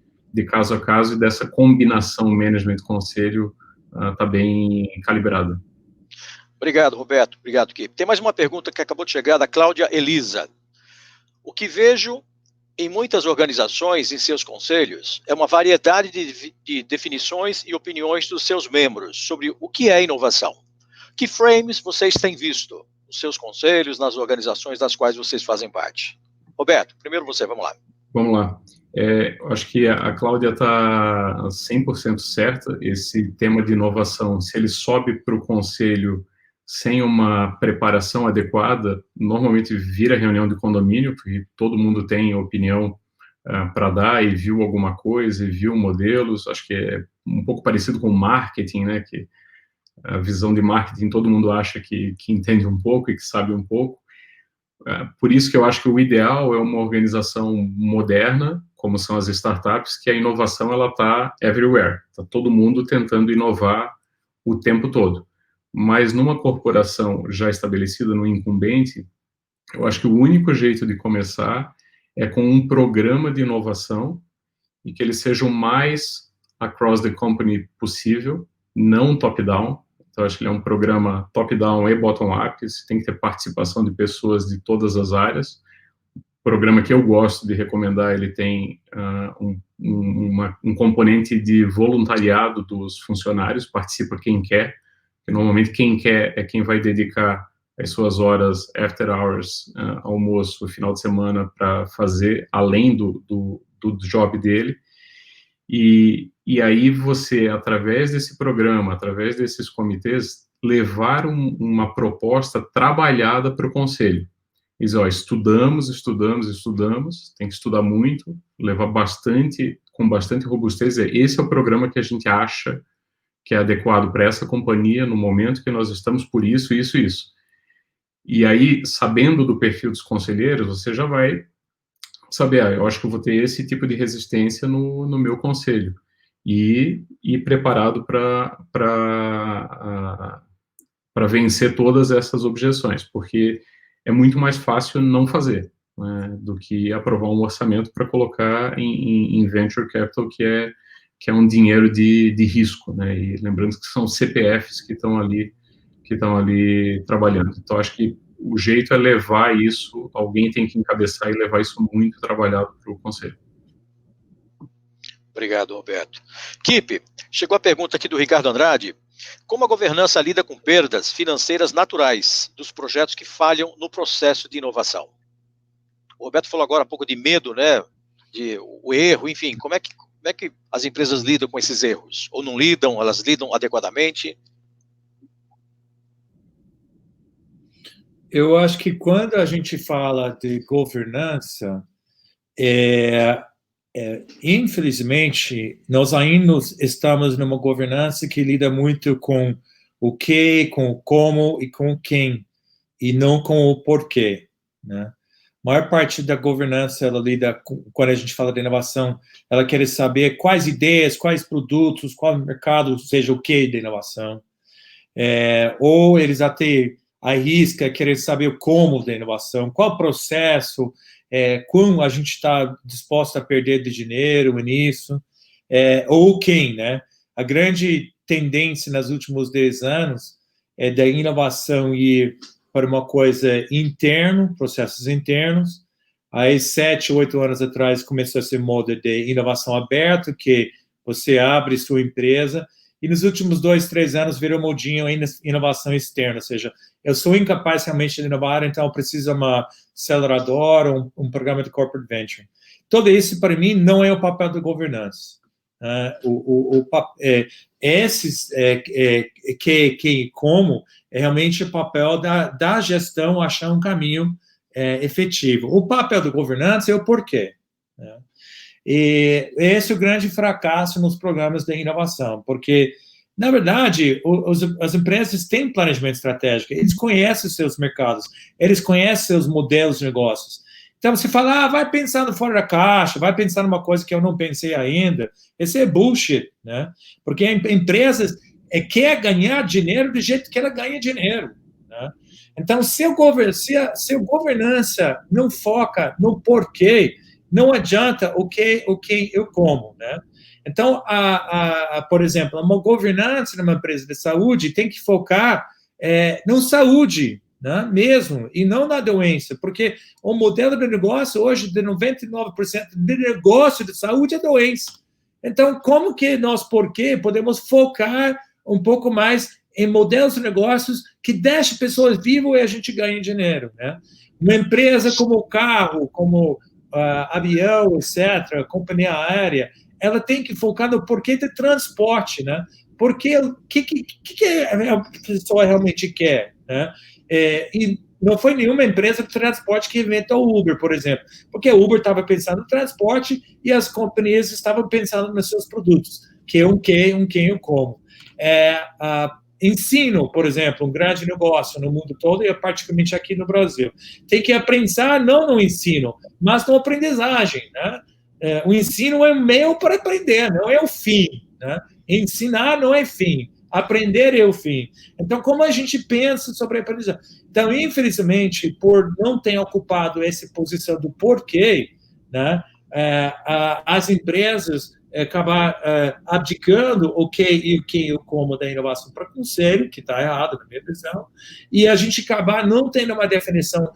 caso a caso, e dessa combinação management-conselho tá bem calibrada. Obrigado, Roberto. Obrigado, Kip. Tem mais uma pergunta que acabou de chegar, da Cláudia Elisa. O que vejo em muitas organizações, em seus conselhos, é uma variedade de definições e opiniões dos seus membros sobre o que é inovação. Que frames vocês têm visto nos seus conselhos, nas organizações das quais vocês fazem parte? Roberto, primeiro você, vamos lá. Vamos lá. Eu acho que a Cláudia está 100% certa. Esse tema de inovação, se ele sobe para o conselho, sem uma preparação adequada, normalmente vira reunião de condomínio, porque todo mundo tem opinião para dar e viu alguma coisa, e viu modelos. Acho que é um pouco parecido com marketing, né? Que a visão de marketing todo mundo acha que entende um pouco e que sabe um pouco. Por isso que eu acho que o ideal é uma organização moderna, como são as startups, que a inovação ela está everywhere, está todo mundo tentando inovar o tempo todo. Mas numa corporação já estabelecida, no incumbente, eu acho que o único jeito de começar é com um programa de inovação e que ele seja o mais across the company possível, não top-down. Então, acho que ele é um programa top-down e bottom-up, você tem que ter participação de pessoas de todas as áreas. O programa que eu gosto de recomendar, ele tem um componente de voluntariado dos funcionários, participa quem quer, porque normalmente quem quer é quem vai dedicar as suas horas after hours, almoço, final de semana, para fazer além do job dele. E aí você, através desse programa, através desses comitês, levar uma proposta trabalhada para o conselho. Diz, estudamos, tem que estudar muito, levar com bastante robustez. Esse é o programa que a gente acha que é adequado para essa companhia no momento que nós estamos por isso. E aí, sabendo do perfil dos conselheiros, você já vai saber, eu acho que eu vou ter esse tipo de resistência no meu conselho. E preparado para vencer todas essas objeções, porque é muito mais fácil não fazer, né, do que aprovar um orçamento para colocar em venture capital, que é um dinheiro de risco, né, e lembrando que são CPFs que estão ali trabalhando. Então, acho que o jeito é levar isso, alguém tem que encabeçar e levar isso muito trabalhado para o conselho. Obrigado, Roberto. Kipe, chegou a pergunta aqui do Ricardo Andrade. Como a governança lida com perdas financeiras naturais dos projetos que falham no processo de inovação? O Roberto falou agora há pouco de medo, né? O erro, enfim, como é que as empresas lidam com esses erros? Ou não lidam, elas lidam adequadamente? Eu acho que quando a gente fala de governança, infelizmente, nós ainda estamos numa governança que lida muito com o que, com o como e com quem, e não com o porquê, né? A maior parte da governança, ela lida com, quando a gente fala de inovação, ela quer saber quais ideias, quais produtos, qual mercado, seja o que de inovação. Ou eles até arriscam querer saber o como da inovação, qual o processo, como a gente está disposto a perder de dinheiro nisso, ou quem, né? A grande tendência nos últimos 10 anos é da inovação ir para uma coisa interna, processos internos. Aí, 7, 8 anos atrás, começou esse modo de inovação aberta, que você abre sua empresa, e nos últimos 2, 3 anos virou modinho em inovação externa, ou seja, eu sou incapaz realmente de inovar, então eu preciso de uma aceleradora, um programa de corporate venture. Tudo isso, para mim, não é o papel da governança. Como é realmente o papel da gestão achar um caminho efetivo. O papel da governança é o porquê, né? E esse é o grande fracasso nos programas de inovação, porque, na verdade, as empresas têm planejamento estratégico, eles conhecem os seus mercados, eles conhecem seus modelos de negócios. Então, você fala, vai pensando fora da caixa, vai pensar numa coisa que eu não pensei ainda, esse é bullshit, né? Porque a empresa quer ganhar dinheiro do jeito que ela ganha dinheiro, né? Então, se a governança não foca no porquê, não adianta o que eu como, né? Então, por exemplo, uma governança numa empresa de saúde tem que focar na saúde, né, mesmo, e não na doença, porque o modelo de negócio hoje, de 99% de negócio de saúde é doença. Então, como que nós, podemos focar um pouco mais em modelos de negócios que deixem pessoas vivas e a gente ganhe dinheiro, né? Uma empresa como carro, como avião, etc., companhia aérea, ela tem que focar no porquê de transporte, né? Porque o que a pessoa realmente quer? né? E não foi nenhuma empresa de transporte que inventou o Uber, por exemplo, porque o Uber estava pensando no transporte e as companhias estavam pensando nos seus produtos, que é um quem e um como. Ensino, por exemplo, um grande negócio no mundo todo e particularmente aqui no Brasil. Tem que pensar não no ensino, mas na aprendizagem, né? O ensino é um meio para aprender, não é o fim, né? Ensinar não é fim, aprender é o fim. Então, como a gente pensa sobre a aprendizagem? Então, infelizmente, por não ter ocupado essa posição do porquê, né, as empresas acabar abdicando o que e o como da inovação para conselho, que está errado na minha visão, e a gente acabar não tendo uma definição,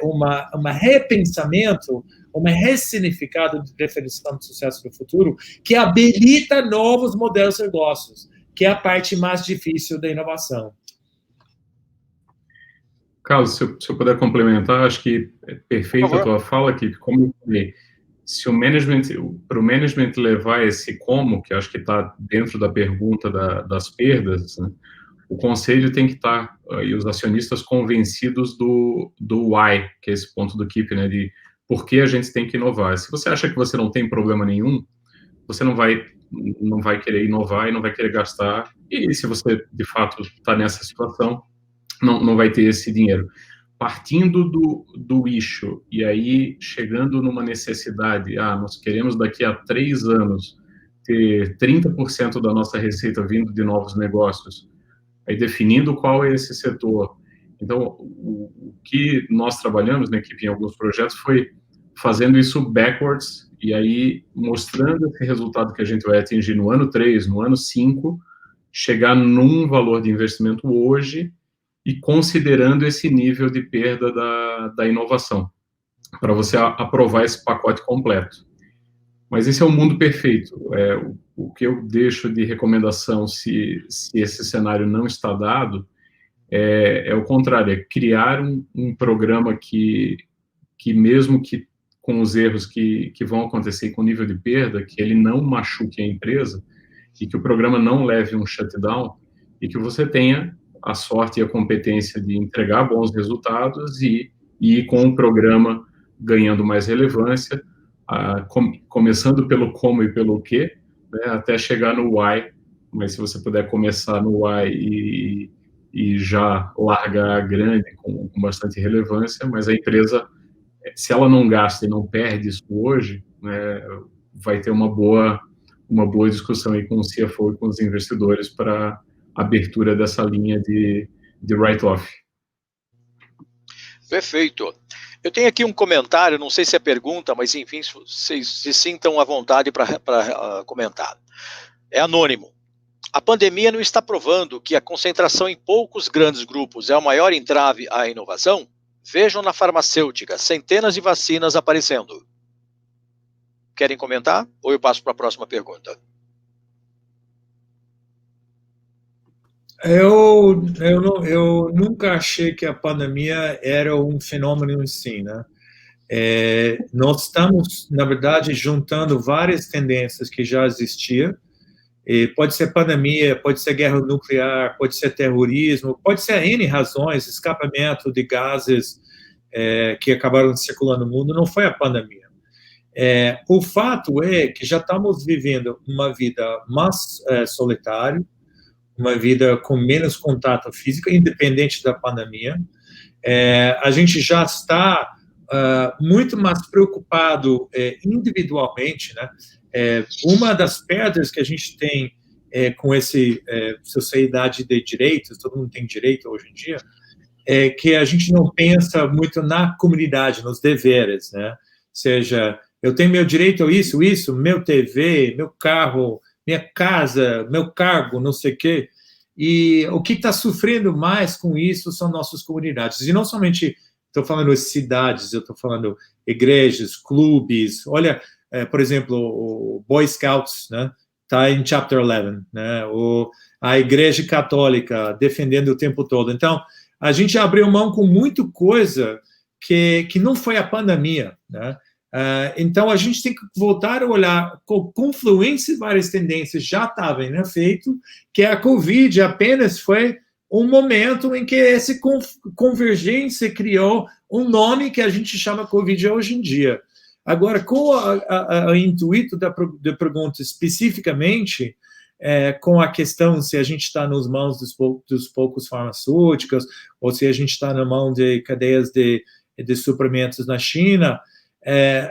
uma repensamento, uma ressignificado de definição de sucesso do futuro, que habilita novos modelos de negócios, que é a parte mais difícil da inovação. Carlos, se eu puder complementar, acho que é perfeita a tua fala, que como eu falei, se o management, para o management levar esse como, que acho que está dentro da pergunta das perdas, né, o conselho tem que estar, e os acionistas convencidos do why, que é esse ponto do KIP, né, de por que a gente tem que inovar. Se você acha que você não tem problema nenhum, você não vai querer inovar e não vai querer gastar, e se você, de fato, está nessa situação, não vai ter esse dinheiro. Partindo do issue, e aí chegando numa necessidade, nós queremos daqui a 3 anos ter 30% da nossa receita vindo de novos negócios, aí definindo qual é esse setor. Então, o que nós trabalhamos na equipe em alguns projetos foi fazendo isso backwards, e aí mostrando esse resultado que a gente vai atingir no ano 3, no ano 5, chegar num valor de investimento hoje, e considerando esse nível de perda da inovação, para você aprovar esse pacote completo. Mas esse é o mundo perfeito. O que eu deixo de recomendação, se esse cenário não está dado, é o contrário, é criar um programa que mesmo que com os erros que vão acontecer com o nível de perda, que ele não machuque a empresa, e que o programa não leve um shutdown, e que você tenha a sorte e a competência de entregar bons resultados e ir com o programa ganhando mais relevância, começando pelo como e pelo que, né, até chegar no why, mas se você puder começar no why e já largar grande com bastante relevância, mas a empresa, se ela não gasta e não perde isso hoje, né, vai ter uma boa discussão aí com o CFO e com os investidores para abertura dessa linha de write-off. Perfeito. Eu tenho aqui um comentário, não sei se é pergunta, mas enfim, vocês se sintam à vontade para comentar. É anônimo. A pandemia não está provando que a concentração em poucos grandes grupos é o maior entrave à inovação? Vejam na farmacêutica, centenas de vacinas aparecendo. Querem comentar? Ou eu passo para a próxima pergunta? Eu nunca achei que a pandemia era um fenômeno em si, né? Nós estamos, na verdade, juntando várias tendências que já existiam. Pode ser pandemia, pode ser guerra nuclear, pode ser terrorismo, pode ser N razões, escapamento de gases que acabaram circulando no mundo, não foi a pandemia. O fato é que já estamos vivendo uma vida mais solitária, uma vida com menos contato físico, independente da pandemia. A gente já está muito mais preocupado individualmente, né? Uma das perdas que a gente tem com essa sociedade de direitos, todo mundo tem direito hoje em dia, é que a gente não pensa muito na comunidade, nos deveres, né? Ou seja, eu tenho meu direito a isso, meu TV, meu carro, minha casa, meu cargo, não sei o quê. E o que está sofrendo mais com isso são nossas comunidades. E não somente estou falando cidades, eu estou falando igrejas, clubes. Olha, por exemplo, o Boy Scouts, né? Está em Chapter 11, né? A Igreja Católica defendendo o tempo todo. Então, a gente abriu mão com muita coisa que não foi a pandemia, né? Então, a gente tem que voltar a olhar com confluência de várias tendências já estavam, né, feito, que a Covid apenas foi um momento em que essa convergência criou um nome que a gente chama Covid hoje em dia. Agora, com o intuito da pergunta especificamente, com a questão se a gente está nas mãos dos poucos farmacêuticos ou se a gente está na mão de cadeias de suprimentos na China,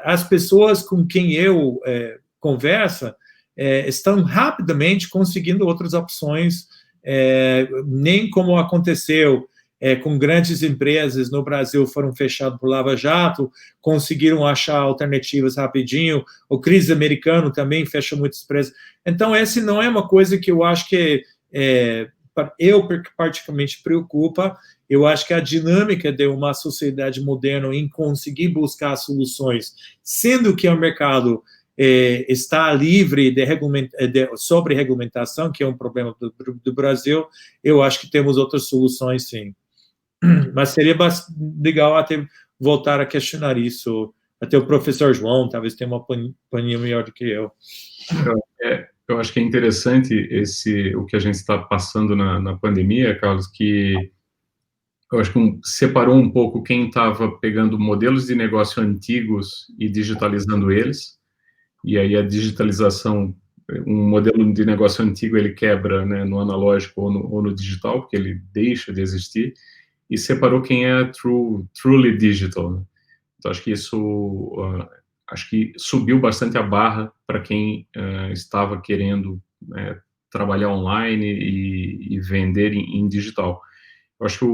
as pessoas com quem eu converso estão rapidamente conseguindo outras opções, nem como aconteceu com grandes empresas no Brasil foram fechadas por Lava Jato, conseguiram achar alternativas rapidinho, o crise americano também fecha muitas empresas. Então, essa não é uma coisa que eu acho que eu particularmente preocupa. Eu acho que a dinâmica de uma sociedade moderna em conseguir buscar soluções, sendo que o mercado está livre sobre regulamentação, que é um problema do Brasil, eu acho que temos outras soluções, sim. Mas seria legal até voltar a questionar isso. Até o professor João talvez tenha uma opinião melhor do que eu. Eu acho que é interessante o que a gente está passando na pandemia, Carlos, que eu acho que separou um pouco quem estava pegando modelos de negócio antigos e digitalizando eles, e aí a digitalização, um modelo de negócio antigo, ele quebra, né, no analógico ou no digital, porque ele deixa de existir, e separou quem é truly digital, né? Então, acho que isso acho que subiu bastante a barra para quem estava querendo trabalhar online e vender em digital. Eu acho que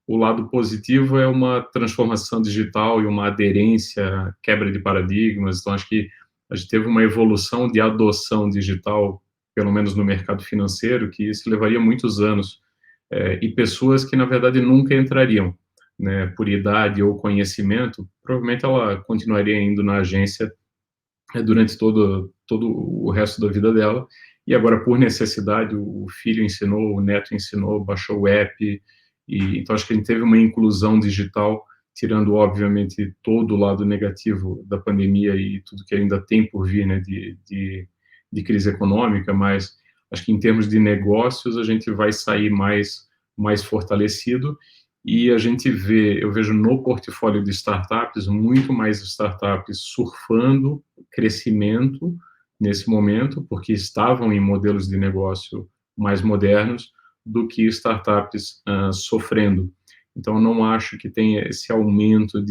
o lado positivo é uma transformação digital e uma aderência, quebra de paradigmas. Então, acho que a gente teve uma evolução de adoção digital, pelo menos no mercado financeiro, que isso levaria muitos anos. E pessoas que, na verdade, nunca entrariam, né, por idade ou conhecimento, provavelmente ela continuaria indo na agência durante todo o resto da vida dela, e agora, por necessidade, o filho ensinou, o neto ensinou, baixou o app, então acho que a gente teve uma inclusão digital, tirando, obviamente, todo o lado negativo da pandemia e tudo que ainda tem por vir, né, de crise econômica, mas acho que em termos de negócios a gente vai sair mais fortalecido, e eu vejo no portfólio de startups, muito mais startups surfando crescimento nesse momento, porque estavam em modelos de negócio mais modernos, do que startups sofrendo. Então, eu não acho que tenha esse aumento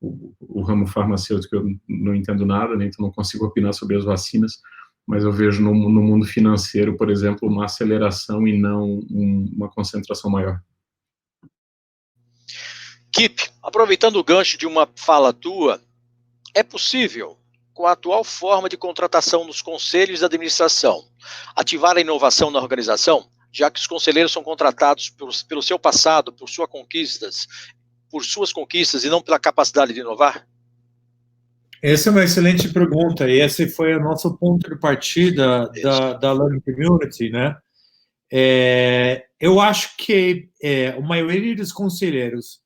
o ramo farmacêutico, eu não entendo nada, né, então não consigo opinar sobre as vacinas, mas eu vejo no mundo financeiro, por exemplo, uma aceleração e não uma concentração maior. Kip, aproveitando o gancho de uma fala tua, é possível, com a atual forma de contratação nos conselhos de administração, ativar a inovação na organização, já que os conselheiros são contratados pelo seu passado, por suas conquistas e não pela capacidade de inovar? Essa é uma excelente pergunta, e esse foi o nosso ponto de partida da Learning Community, né? Eu acho que a maioria dos conselheiros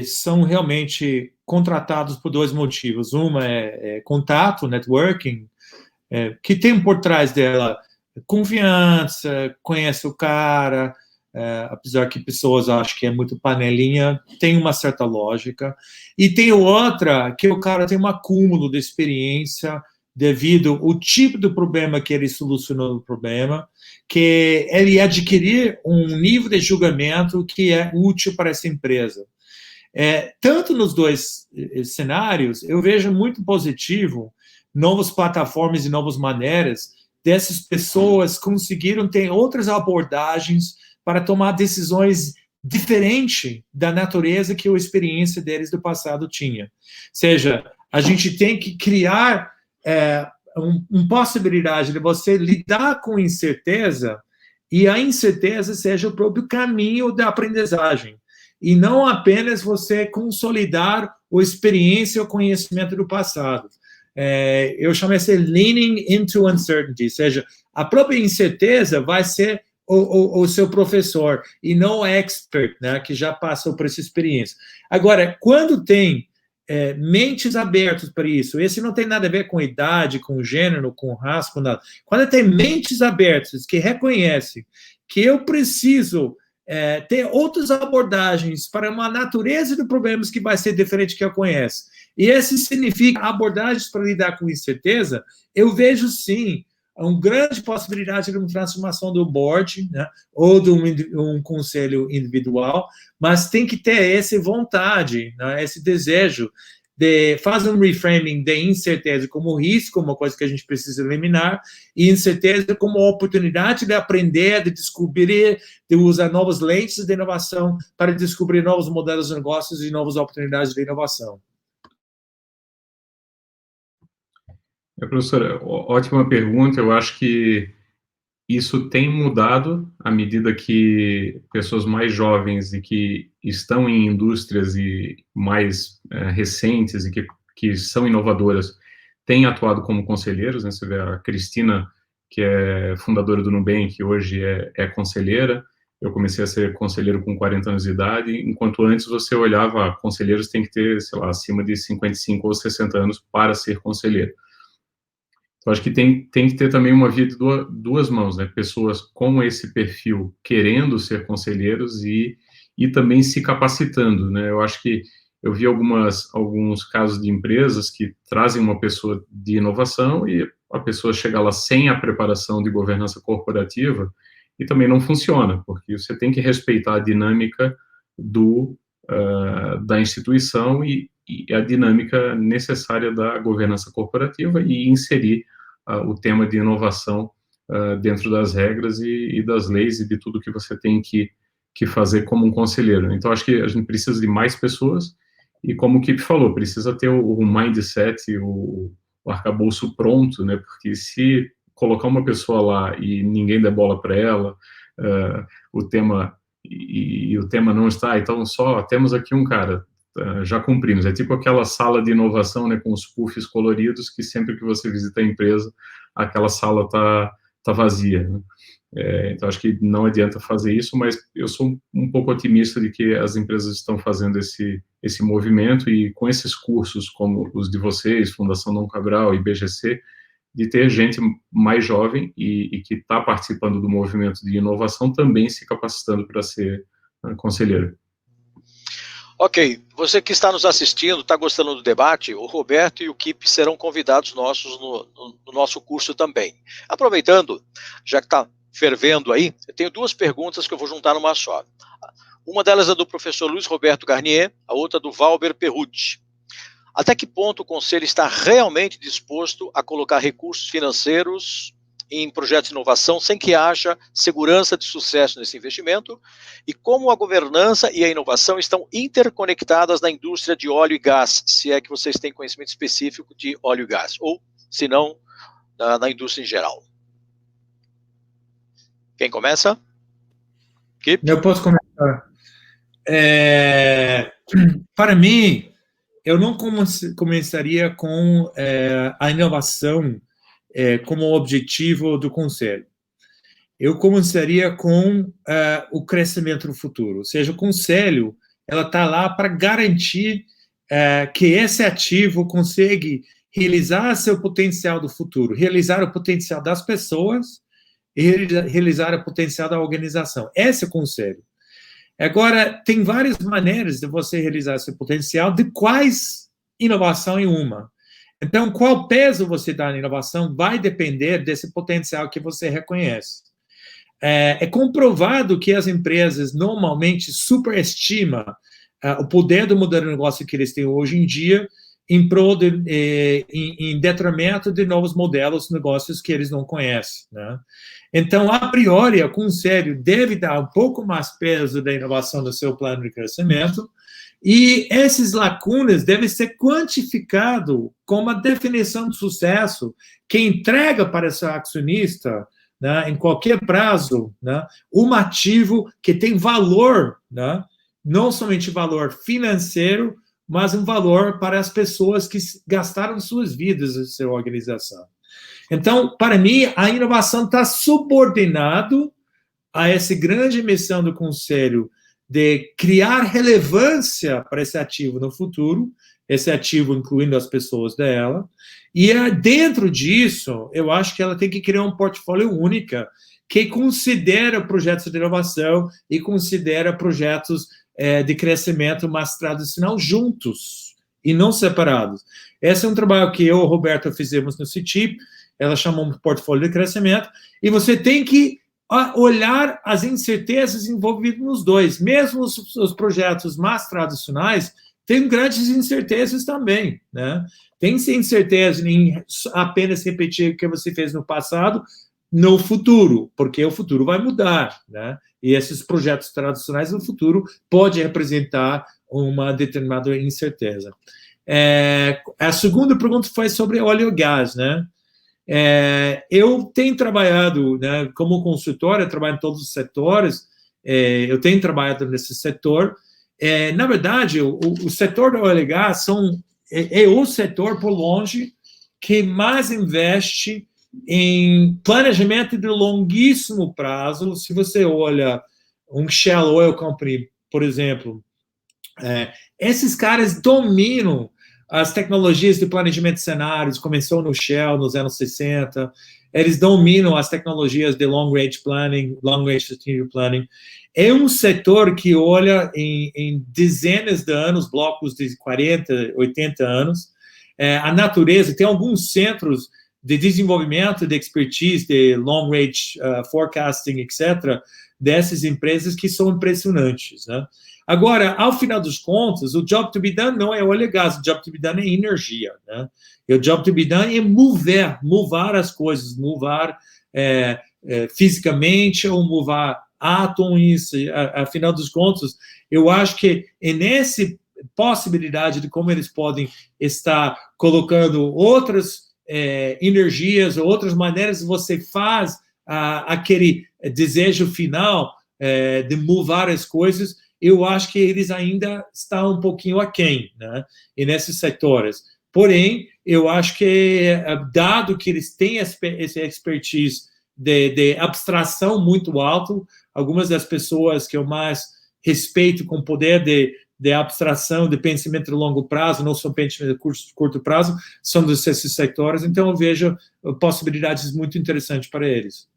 são realmente contratados por dois motivos. Uma é contato, networking, que tem por trás dela confiança, conhece o cara, apesar que pessoas acham que é muito panelinha, tem uma certa lógica. E tem outra, que o cara tem um acúmulo de experiência devido ao tipo de problema que ele solucionou o problema, que ele adquirir um nível de julgamento que é útil para essa empresa. Tanto nos dois cenários, eu vejo muito positivo novas plataformas e novas maneiras dessas pessoas conseguiram ter outras abordagens para tomar decisões diferentes da natureza que a experiência deles do passado tinha. Ou seja, a gente tem que criar uma possibilidade de você lidar com incerteza e a incerteza seja o próprio caminho da aprendizagem e não apenas você consolidar a experiência ou conhecimento do passado. Eu chamo isso de leaning into uncertainty, ou seja, a própria incerteza vai ser o seu professor e não o expert, né, que já passou por essa experiência. Agora, quando tem mentes abertas para isso, esse não tem nada a ver com idade, com gênero, com raça, com nada. Quando tem mentes abertas que reconhecem que eu preciso ter outras abordagens para uma natureza de problemas que vai ser diferente que eu conheço. E esse significa abordagens para lidar com incerteza. Eu vejo, sim, uma grande possibilidade de uma transformação do board, né, ou de um conselho individual, mas tem que ter essa vontade, né, esse desejo de fazer um reframing de incerteza como risco, uma coisa que a gente precisa eliminar, e incerteza como oportunidade de aprender, de descobrir, de usar novas lentes de inovação para descobrir novos modelos de negócios e novas oportunidades de inovação. Professora, ótima pergunta. Eu acho que isso tem mudado à medida que pessoas mais jovens e que estão em indústrias e mais recentes e que são inovadoras têm atuado como conselheiros, né? Você vê a Cristina, que é fundadora do Nubank, que hoje é conselheira. Eu comecei a ser conselheiro com 40 anos de idade, enquanto antes você olhava, conselheiros tem que ter, sei lá, acima de 55 ou 60 anos para ser conselheiro. Eu acho que tem que ter também uma via de duas mãos, né? Pessoas com esse perfil querendo ser conselheiros e também se capacitando, né? Eu acho que eu vi alguns casos de empresas que trazem uma pessoa de inovação e a pessoa chega lá sem a preparação de governança corporativa e também não funciona, porque você tem que respeitar a dinâmica da instituição e a dinâmica necessária da governança corporativa e inserir o tema de inovação dentro das regras e das leis e de tudo que você tem que fazer como um conselheiro. Então, acho que a gente precisa de mais pessoas e, como o Kip falou, precisa ter o mindset, o arcabouço pronto, né? Porque se colocar uma pessoa lá e ninguém der bola para ela, o tema não está, então só temos aqui um cara, já cumprimos. É tipo aquela sala de inovação, né, com os puffs coloridos, que sempre que você visita a empresa, aquela sala tá vazia, né? Então, acho que não adianta fazer isso, mas eu sou um pouco otimista de que as empresas estão fazendo esse movimento e com esses cursos como os de vocês, Fundação Dom Cabral e BGC, de ter gente mais jovem e que está participando do movimento de inovação também se capacitando para ser conselheiro. Ok, você que está nos assistindo, está gostando do debate, o Roberto e o Kip serão convidados nossos no nosso curso também. Aproveitando, já que está fervendo aí, eu tenho duas perguntas que eu vou juntar numa só. Uma delas é do professor Luiz Roberto Garnier, a outra do Valber Perrucci. Até que ponto o Conselho está realmente disposto a colocar recursos financeiros em projetos de inovação sem que haja segurança de sucesso nesse investimento? E como a governança e a inovação estão interconectadas na indústria de óleo e gás, se é que vocês têm conhecimento específico de óleo e gás, ou, se não, na indústria em geral? Quem começa? Kip? Eu posso começar. Para mim, eu não começaria com a inovação como objetivo do Conselho. Eu começaria com o crescimento no futuro. Ou seja, o Conselho está lá para garantir que esse ativo consegue realizar seu potencial do futuro, realizar o potencial das pessoas e realizar o potencial da organização. Esse é o Conselho. Agora, tem várias maneiras de você realizar esse potencial, de quais inovação em uma. Então, qual peso você dá na inovação vai depender desse potencial que você reconhece. É comprovado que as empresas normalmente superestimam o poder do modelo de negócio que eles têm hoje em dia em detrimento de novos modelos de negócios que eles não conhecem, né? Então, a priori, o Conselho deve dar um pouco mais peso da inovação no seu plano de crescimento e essas lacunas devem ser quantificadas com uma definição de sucesso que entrega para esse acionista, né, em qualquer prazo, né, um ativo que tem valor, né, não somente valor financeiro, mas um valor para as pessoas que gastaram suas vidas em sua organização. Então, para mim, a inovação está subordinado a essa grande missão do Conselho de criar relevância para esse ativo no futuro esse ativo, incluindo as pessoas dela. E dentro disso, eu acho que ela tem que criar um portfólio único que considera projetos de inovação e considera projetos de crescimento mais tradicional juntos e não separados. Esse é um trabalho que eu e o Roberto fizemos no CITIP, ela chama um portfólio de crescimento, e você tem que olhar as incertezas envolvidas nos dois. Mesmo os projetos mais tradicionais têm grandes incertezas também, né? Tem incerteza em apenas repetir o que você fez no passado no futuro, porque o futuro vai mudar, né? E esses projetos tradicionais no futuro podem representar uma determinada incerteza. A segunda pergunta foi sobre óleo e gás, né? Eu tenho trabalhado, né, como consultor, eu trabalho em todos os setores, eu tenho trabalhado nesse setor. Na verdade, o setor do óleo e gás é o setor, por longe, que mais investe em planejamento de longuíssimo prazo. Se você olha um Shell Oil Company, por exemplo, esses caras dominam as tecnologias de planejamento de cenários. Começou no Shell nos anos 60, eles dominam as tecnologias de long range planning, long range strategic planning. É um setor que olha em dezenas de anos, blocos de 40, 80 anos. A natureza, tem alguns centros de desenvolvimento, de expertise, de long range forecasting, etc., dessas empresas que são impressionantes, né? Agora, ao final dos contos, o job to be done não é óleo e gás, o job to be done é energia, né? E o job to be done é mover as coisas, mover fisicamente ou mover átomos. Afinal dos contos, eu acho que é nessa possibilidade de como eles podem estar colocando outras energias, outras maneiras, você faz aquele desejo final de mover as coisas. Eu acho que eles ainda estão um pouquinho aquém, né? E nesses setores. Porém, eu acho que, dado que eles têm esse expertise de abstração muito alto, algumas das pessoas que eu mais respeito com poder de abstração, de pensamento de longo prazo, não só pensamento de curto prazo, são desses setores. Então, eu vejo possibilidades muito interessantes para eles.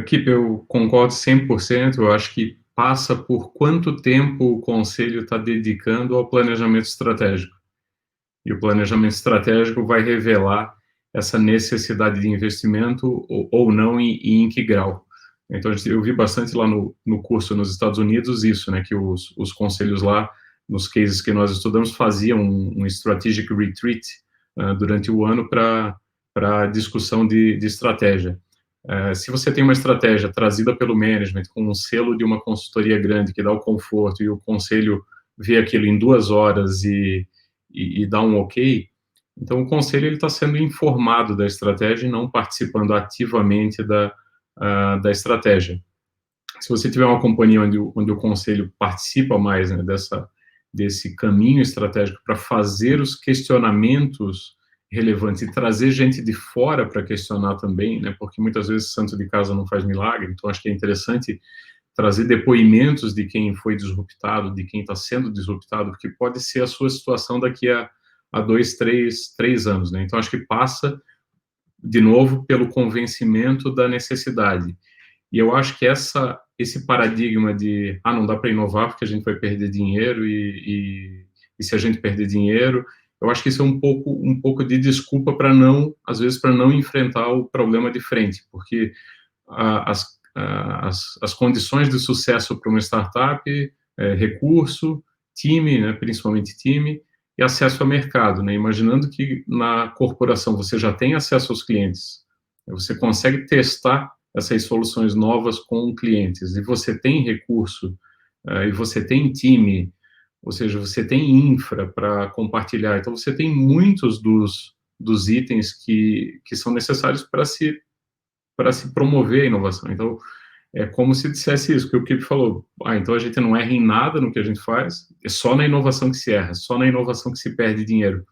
Kip, eu concordo 100%, eu acho que passa por quanto tempo o Conselho está dedicando ao planejamento estratégico. E o planejamento estratégico vai revelar essa necessidade de investimento ou não e em que grau. Então, eu vi bastante lá no curso nos Estados Unidos isso, né, que os conselhos lá, nos cases que nós estudamos, faziam um strategic retreat durante o ano para discussão de estratégia. Se você tem uma estratégia trazida pelo management com um selo de uma consultoria grande que dá o conforto e o conselho vê aquilo em 2 horas e dá um ok, então o conselho está sendo informado da estratégia e não participando ativamente da estratégia. Se você tiver uma companhia onde o conselho participa mais, né, desse caminho estratégico para fazer os questionamentos relevante e trazer gente de fora para questionar também, né? Porque muitas vezes santo de casa não faz milagre, então acho que é interessante trazer depoimentos de quem foi disruptado, de quem está sendo disruptado, porque pode ser a sua situação daqui a 2, 3 anos, né? Então acho que passa, de novo, pelo convencimento da necessidade. E eu acho que esse paradigma de, não dá para inovar porque a gente vai perder dinheiro e se a gente perder dinheiro, eu acho que isso é um pouco de desculpa para não, às vezes, para não enfrentar o problema de frente, porque as condições de sucesso para uma startup recurso, time, né, principalmente time, e acesso ao mercado, né? Imaginando que na corporação você já tem acesso aos clientes, você consegue testar essas soluções novas com clientes, e você tem recurso, e você tem time, ou seja, você tem infra para compartilhar, então você tem muitos dos itens que são necessários para se promover a inovação. Então, é como se dissesse isso, que o Kip falou, então a gente não erra em nada no que a gente faz, é só na inovação que se erra, só na inovação que se perde dinheiro.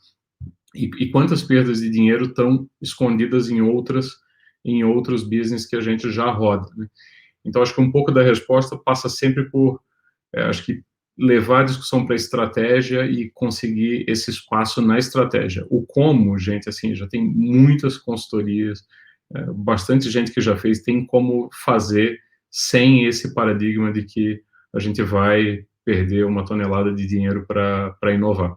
E quantas perdas de dinheiro estão escondidas em outros business que a gente já roda, né? Então, acho que um pouco da resposta passa sempre por, acho que levar a discussão para a estratégia e conseguir esse espaço na estratégia. O como, gente, assim, já tem muitas consultorias, bastante gente que já fez, tem como fazer sem esse paradigma de que a gente vai perder uma tonelada de dinheiro para inovar.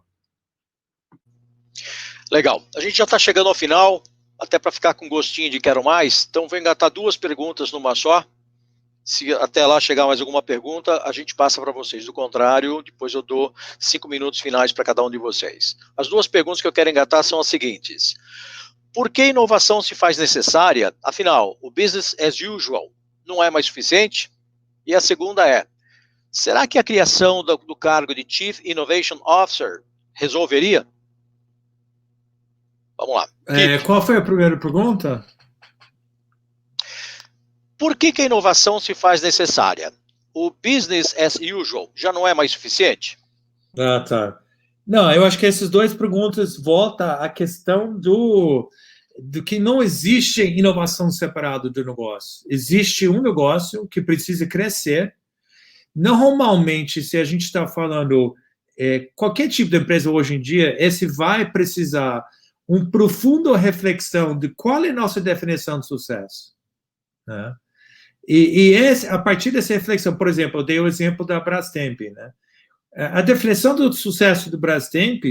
Legal. A gente já está chegando ao final, até para ficar com gostinho de quero mais, então vou engatar 2 perguntas numa só. Se até lá chegar mais alguma pergunta, a gente passa para vocês. Do contrário, depois eu dou 5 minutos finais para cada um de vocês. As 2 perguntas que eu quero engatar são as seguintes. Por que inovação se faz necessária? Afinal, o business as usual não é mais suficiente? E a segunda é, será que a criação do cargo de Chief Innovation Officer resolveria? Vamos lá. Qual foi a primeira pergunta? Por que a inovação se faz necessária? O business as usual já não é mais suficiente? Ah, tá. Não, eu acho que essas 2 perguntas voltam à questão do que não existe inovação separada do negócio. Existe um negócio que precisa crescer. Normalmente, se a gente está falando qualquer tipo de empresa hoje em dia, esse vai precisar uma profunda reflexão de qual é a nossa definição de sucesso, né? A partir dessa reflexão, por exemplo, eu dei o exemplo da Brastemp, né? A definição do sucesso do Brastemp,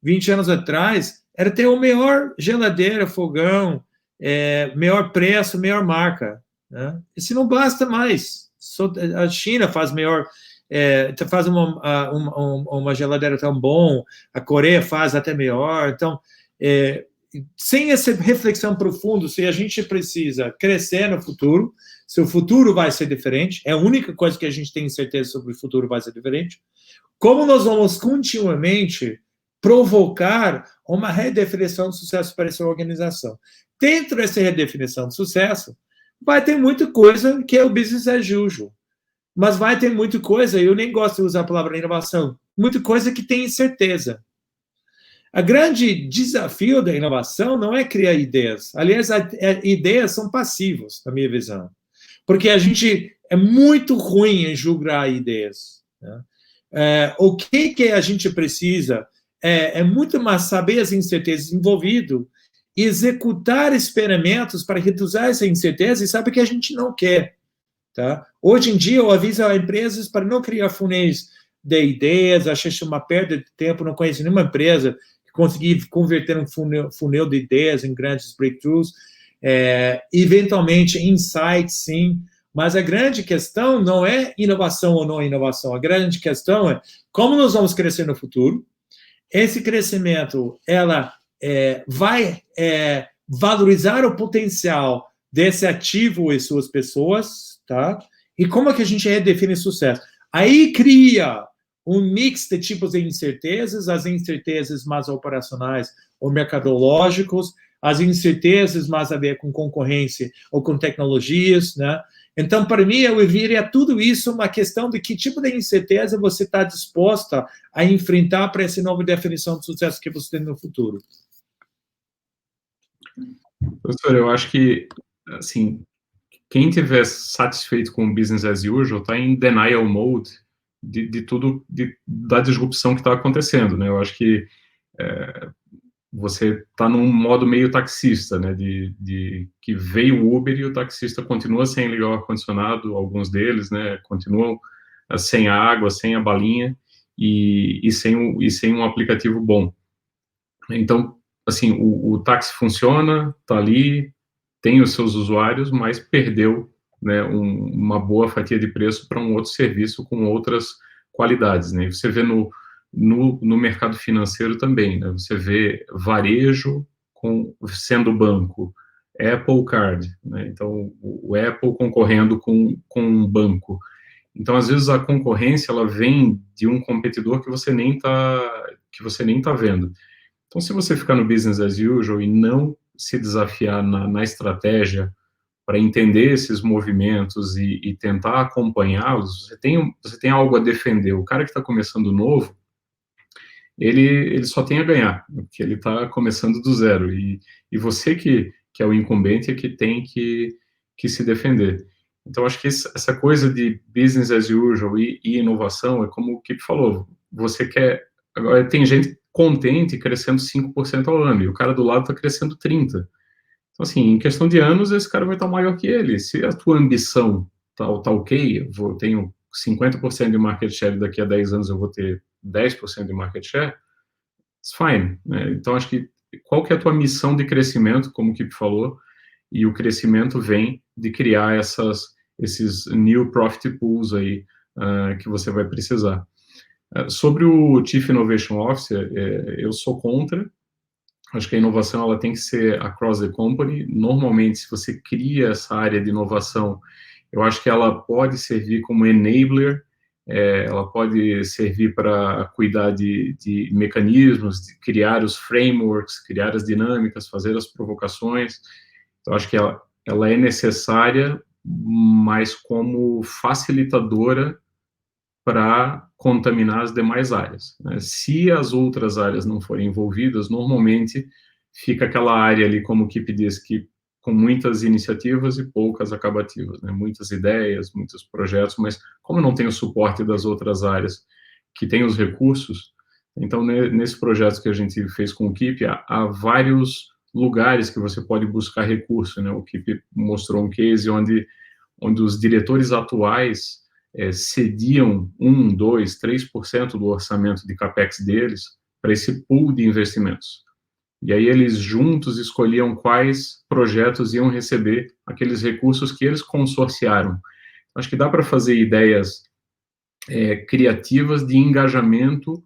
20 anos atrás, era ter a melhor geladeira, fogão, melhor preço, melhor marca, né? Isso não basta mais. A China faz melhor, faz uma geladeira tão bom, a Coreia faz até melhor. Então, sem essa reflexão profunda, se a gente precisa crescer no futuro, se o futuro vai ser diferente, é a única coisa que a gente tem certeza sobre o futuro vai ser diferente, como nós vamos continuamente provocar uma redefinição de sucesso para essa organização. Dentro dessa redefinição de sucesso, vai ter muita coisa que é o business as usual, mas vai ter muita coisa, eu nem gosto de usar a palavra inovação, muita coisa que tem incerteza. O grande desafio da inovação não é criar ideias. Aliás, ideias são passivas, na minha visão. Porque a gente é muito ruim em julgar ideias, né? O que a gente precisa é muito mais saber as incertezas envolvidas e executar experimentos para reduzir essa incerteza e saber o que a gente não quer. Tá? Hoje em dia, eu aviso a empresas para não criar funis de ideias, acho uma perda de tempo, não conheço nenhuma empresa que conseguir converter um funil de ideias em grandes breakthroughs, eventualmente insights, sim, mas a grande questão não é inovação ou não inovação, a grande questão é como nós vamos crescer no futuro. Esse crescimento, ela vai valorizar o potencial desse ativo e suas pessoas, tá? E como é que a gente redefine sucesso? Aí cria um mix de tipos de incertezas, as incertezas mais operacionais ou mercadológicos, as incertezas mais a ver com concorrência ou com tecnologias, né? Então, para mim, eu viria tudo isso uma questão de que tipo de incerteza você está disposta a enfrentar para essa nova definição de sucesso que você tem no futuro. Professor, eu acho que, assim, quem estiver satisfeito com o business as usual está em denial mode de tudo, da disrupção que está acontecendo, né? Eu acho que você está num modo meio taxista, né? Que veio o Uber e o taxista continua sem ligar o ar-condicionado, alguns deles, né? Continuam sem a água, sem a balinha e sem um aplicativo bom. Então, assim, o táxi funciona, está ali, tem os seus usuários, mas perdeu, né, uma boa fatia de preço para um outro serviço com outras qualidades, né? E você vê no mercado financeiro também, né? Você vê varejo sendo banco, Apple Card, né? Então, o Apple concorrendo com um banco. Então, às vezes, a concorrência, ela vem de um competidor que você nem tá vendo. Então, se você ficar no business as usual e não se desafiar na estratégia para entender esses movimentos e tentar acompanhá-los, você tem algo a defender. O cara que está começando novo, ele só tem a ganhar, porque ele está começando do zero. E você que é o incumbente é que tem que se defender. Então, acho que essa coisa de business as usual e inovação é como o Kip falou, você quer... Agora, tem gente contente crescendo 5% ao ano, e o cara do lado está crescendo 30%. Então, assim, em questão de anos, esse cara vai estar maior que ele. Se a tua ambição tá ok, eu tenho 50% de market share, daqui a 10 anos eu vou ter 10% de market share, it's fine, né? Então, acho que qual que é a tua missão de crescimento, como o Kip falou, e o crescimento vem de criar esses new profit pools aí que você vai precisar. Sobre o Chief Innovation Officer, eu sou contra. Acho que a inovação ela tem que ser across the company. Normalmente, se você cria essa área de inovação, eu acho que ela pode servir como enabler, ela pode servir para cuidar de mecanismos, de criar os frameworks, criar as dinâmicas, fazer as provocações. Então, acho que ela é necessária, mas como facilitadora para contaminar as demais áreas, né? Se as outras áreas não forem envolvidas, normalmente fica aquela área ali, como o Kip diz, que com muitas iniciativas e poucas acabativas, né? Muitas ideias, muitos projetos, mas como não tem o suporte das outras áreas que têm os recursos, então nesse projeto que a gente fez com o Kip, há vários lugares que você pode buscar recurso, né? O Kip mostrou um case onde os diretores atuais cediam 1%, 2%, 3% do orçamento de CAPEX deles para esse pool de investimentos. E aí eles juntos escolhiam quais projetos iam receber aqueles recursos que eles consorciaram. Acho que dá para fazer ideias criativas de engajamento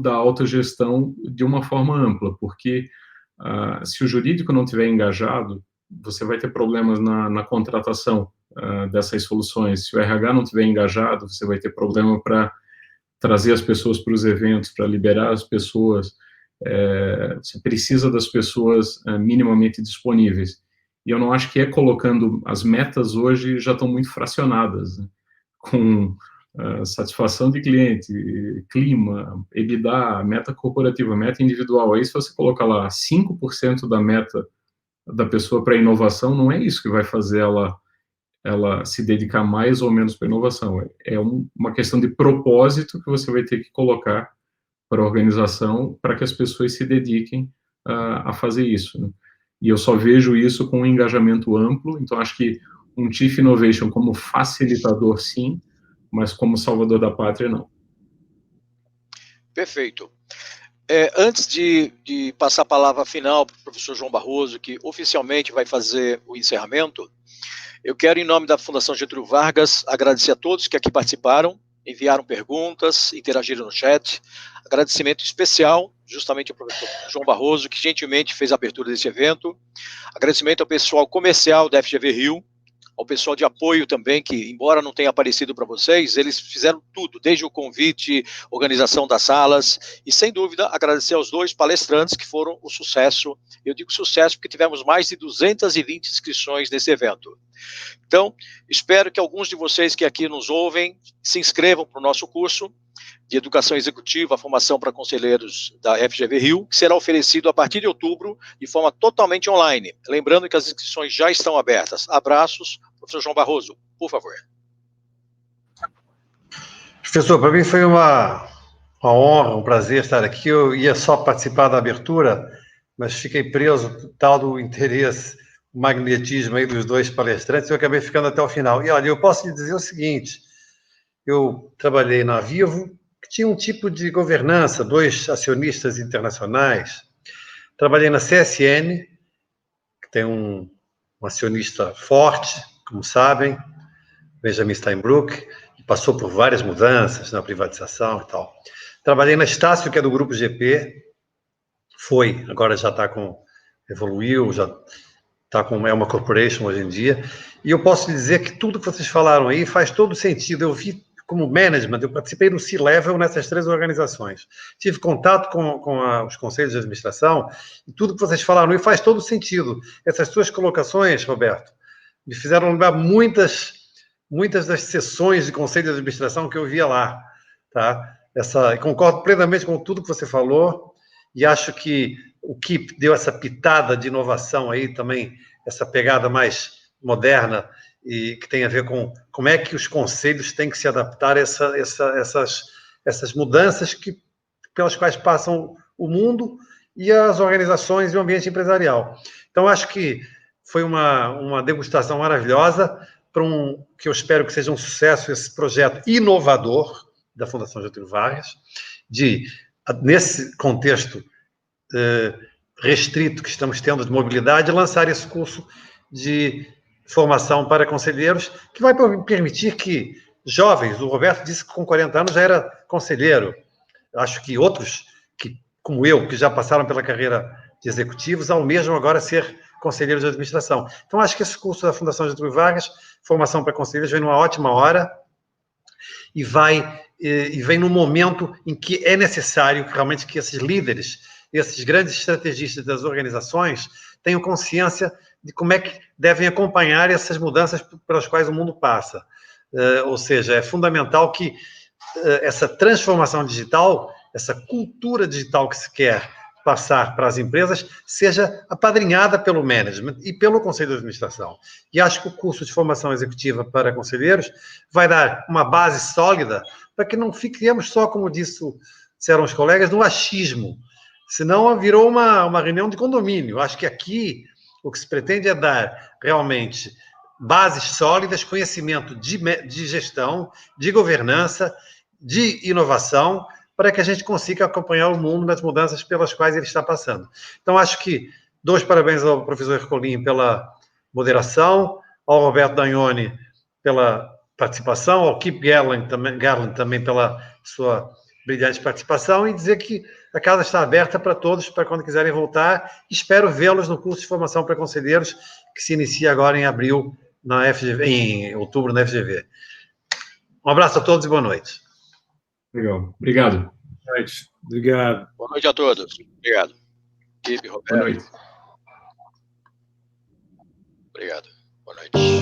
da autogestão de uma forma ampla, porque se o jurídico não estiver engajado, você vai ter problemas na contratação dessas soluções. Se o RH não estiver engajado, você vai ter problema para trazer as pessoas para os eventos, para liberar as pessoas. Você precisa das pessoas minimamente disponíveis. E eu não acho que colocando... As metas hoje já estão muito fracionadas, né? Com satisfação de cliente, clima, EBITDA, meta corporativa, meta individual. Aí se você colocar lá 5% da meta da pessoa para inovação, não é isso que vai fazer ela se dedicar mais ou menos para inovação. É uma questão de propósito que você vai ter que colocar para a organização para que as pessoas se dediquem a fazer isso, né? E eu só vejo isso com um engajamento amplo. Então acho que um Chief Innovation como facilitador, sim, mas como salvador da pátria, não. Perfeito. Antes de passar a palavra final para o professor João Barroso, que oficialmente vai fazer o encerramento, eu quero, em nome da Fundação Getúlio Vargas, agradecer a todos que aqui participaram, enviaram perguntas, interagiram no chat. Agradecimento especial, justamente ao professor João Barroso, que gentilmente fez a abertura desse evento. Agradecimento ao pessoal comercial da FGV Rio, ao pessoal de apoio também, que, embora não tenha aparecido para vocês, eles fizeram tudo, desde o convite, organização das salas, e, sem dúvida, agradecer aos dois palestrantes que foram o sucesso. Eu digo sucesso porque tivemos mais de 220 inscrições nesse evento. Então, espero que alguns de vocês que aqui nos ouvem se inscrevam para o nosso curso de Educação Executiva, Formação para Conselheiros da FGV Rio, que será oferecido a partir de outubro, de forma totalmente online. Lembrando que as inscrições já estão abertas. Abraços. Professor João Barroso, por favor. Professor, para mim foi uma honra, um prazer estar aqui. Eu ia só participar da abertura, mas fiquei preso tal do interesse, o magnetismo aí dos dois palestrantes, e eu acabei ficando até o final. E olha, eu posso lhe dizer o seguinte: eu trabalhei na Vivo, que tinha um tipo de governança, 2 acionistas internacionais. Trabalhei na CSN, que tem um acionista forte, como sabem, Benjamin Steinbrück, que passou por várias mudanças na privatização e tal. Trabalhei na Estácio, que é do Grupo GP, agora já está evoluiu, já está é uma corporation hoje em dia, e eu posso dizer que tudo que vocês falaram aí faz todo sentido. Eu vi como management, eu participei no C-Level nessas 3 organizações. Tive contato com os conselhos de administração, e tudo que vocês falaram aí faz todo sentido. Essas suas colocações, Roberto, me fizeram lembrar muitas das sessões de conselho de administração que eu via lá, tá? Concordo plenamente com tudo que você falou, e acho que o Kip deu essa pitada de inovação aí também, essa pegada mais moderna, e que tem a ver com como é que os conselhos têm que se adaptar a essas mudanças pelas quais passam o mundo e as organizações e o ambiente empresarial. Então, acho que foi uma degustação maravilhosa para que eu espero que seja um sucesso, esse projeto inovador da Fundação Getúlio Vargas, nesse contexto restrito que estamos tendo de mobilidade, lançar esse curso de formação para conselheiros, que vai permitir que jovens, o Roberto disse que com 40 anos já era conselheiro, acho que outros, como eu, que já passaram pela carreira de executivos, almejam agora ser conselheiros de administração. Então, acho que esse curso da Fundação Getúlio Vargas, formação para conselheiros, vem numa ótima hora e vem no momento em que é necessário realmente que esses líderes, esses grandes estrategistas das organizações, tenham consciência de como é que devem acompanhar essas mudanças pelas quais o mundo passa. Ou seja, é fundamental que essa transformação digital, essa cultura digital que se quer passar para as empresas, seja apadrinhada pelo management e pelo Conselho de Administração. E acho que o curso de formação executiva para conselheiros vai dar uma base sólida para que não fiquemos só, como disseram os colegas, no achismo. Senão virou uma reunião de condomínio. Acho que aqui o que se pretende é dar realmente bases sólidas, conhecimento de gestão, de governança, de inovação, para que a gente consiga acompanhar o mundo nas mudanças pelas quais ele está passando. Então, acho que parabéns ao professor Ercolim pela moderação, ao Roberto Dagnoni pela participação, ao Kip Garland também pela sua brilhante participação, e dizer que a casa está aberta para todos, para quando quiserem voltar. Espero vê-los no curso de formação para conselheiros, que se inicia agora em abril, em outubro, na FGV. Um abraço a todos e boa noite. Legal. Obrigado. Boa noite. Obrigado. Boa noite a todos. Obrigado. Roberto. Boa noite. Obrigado. Boa noite.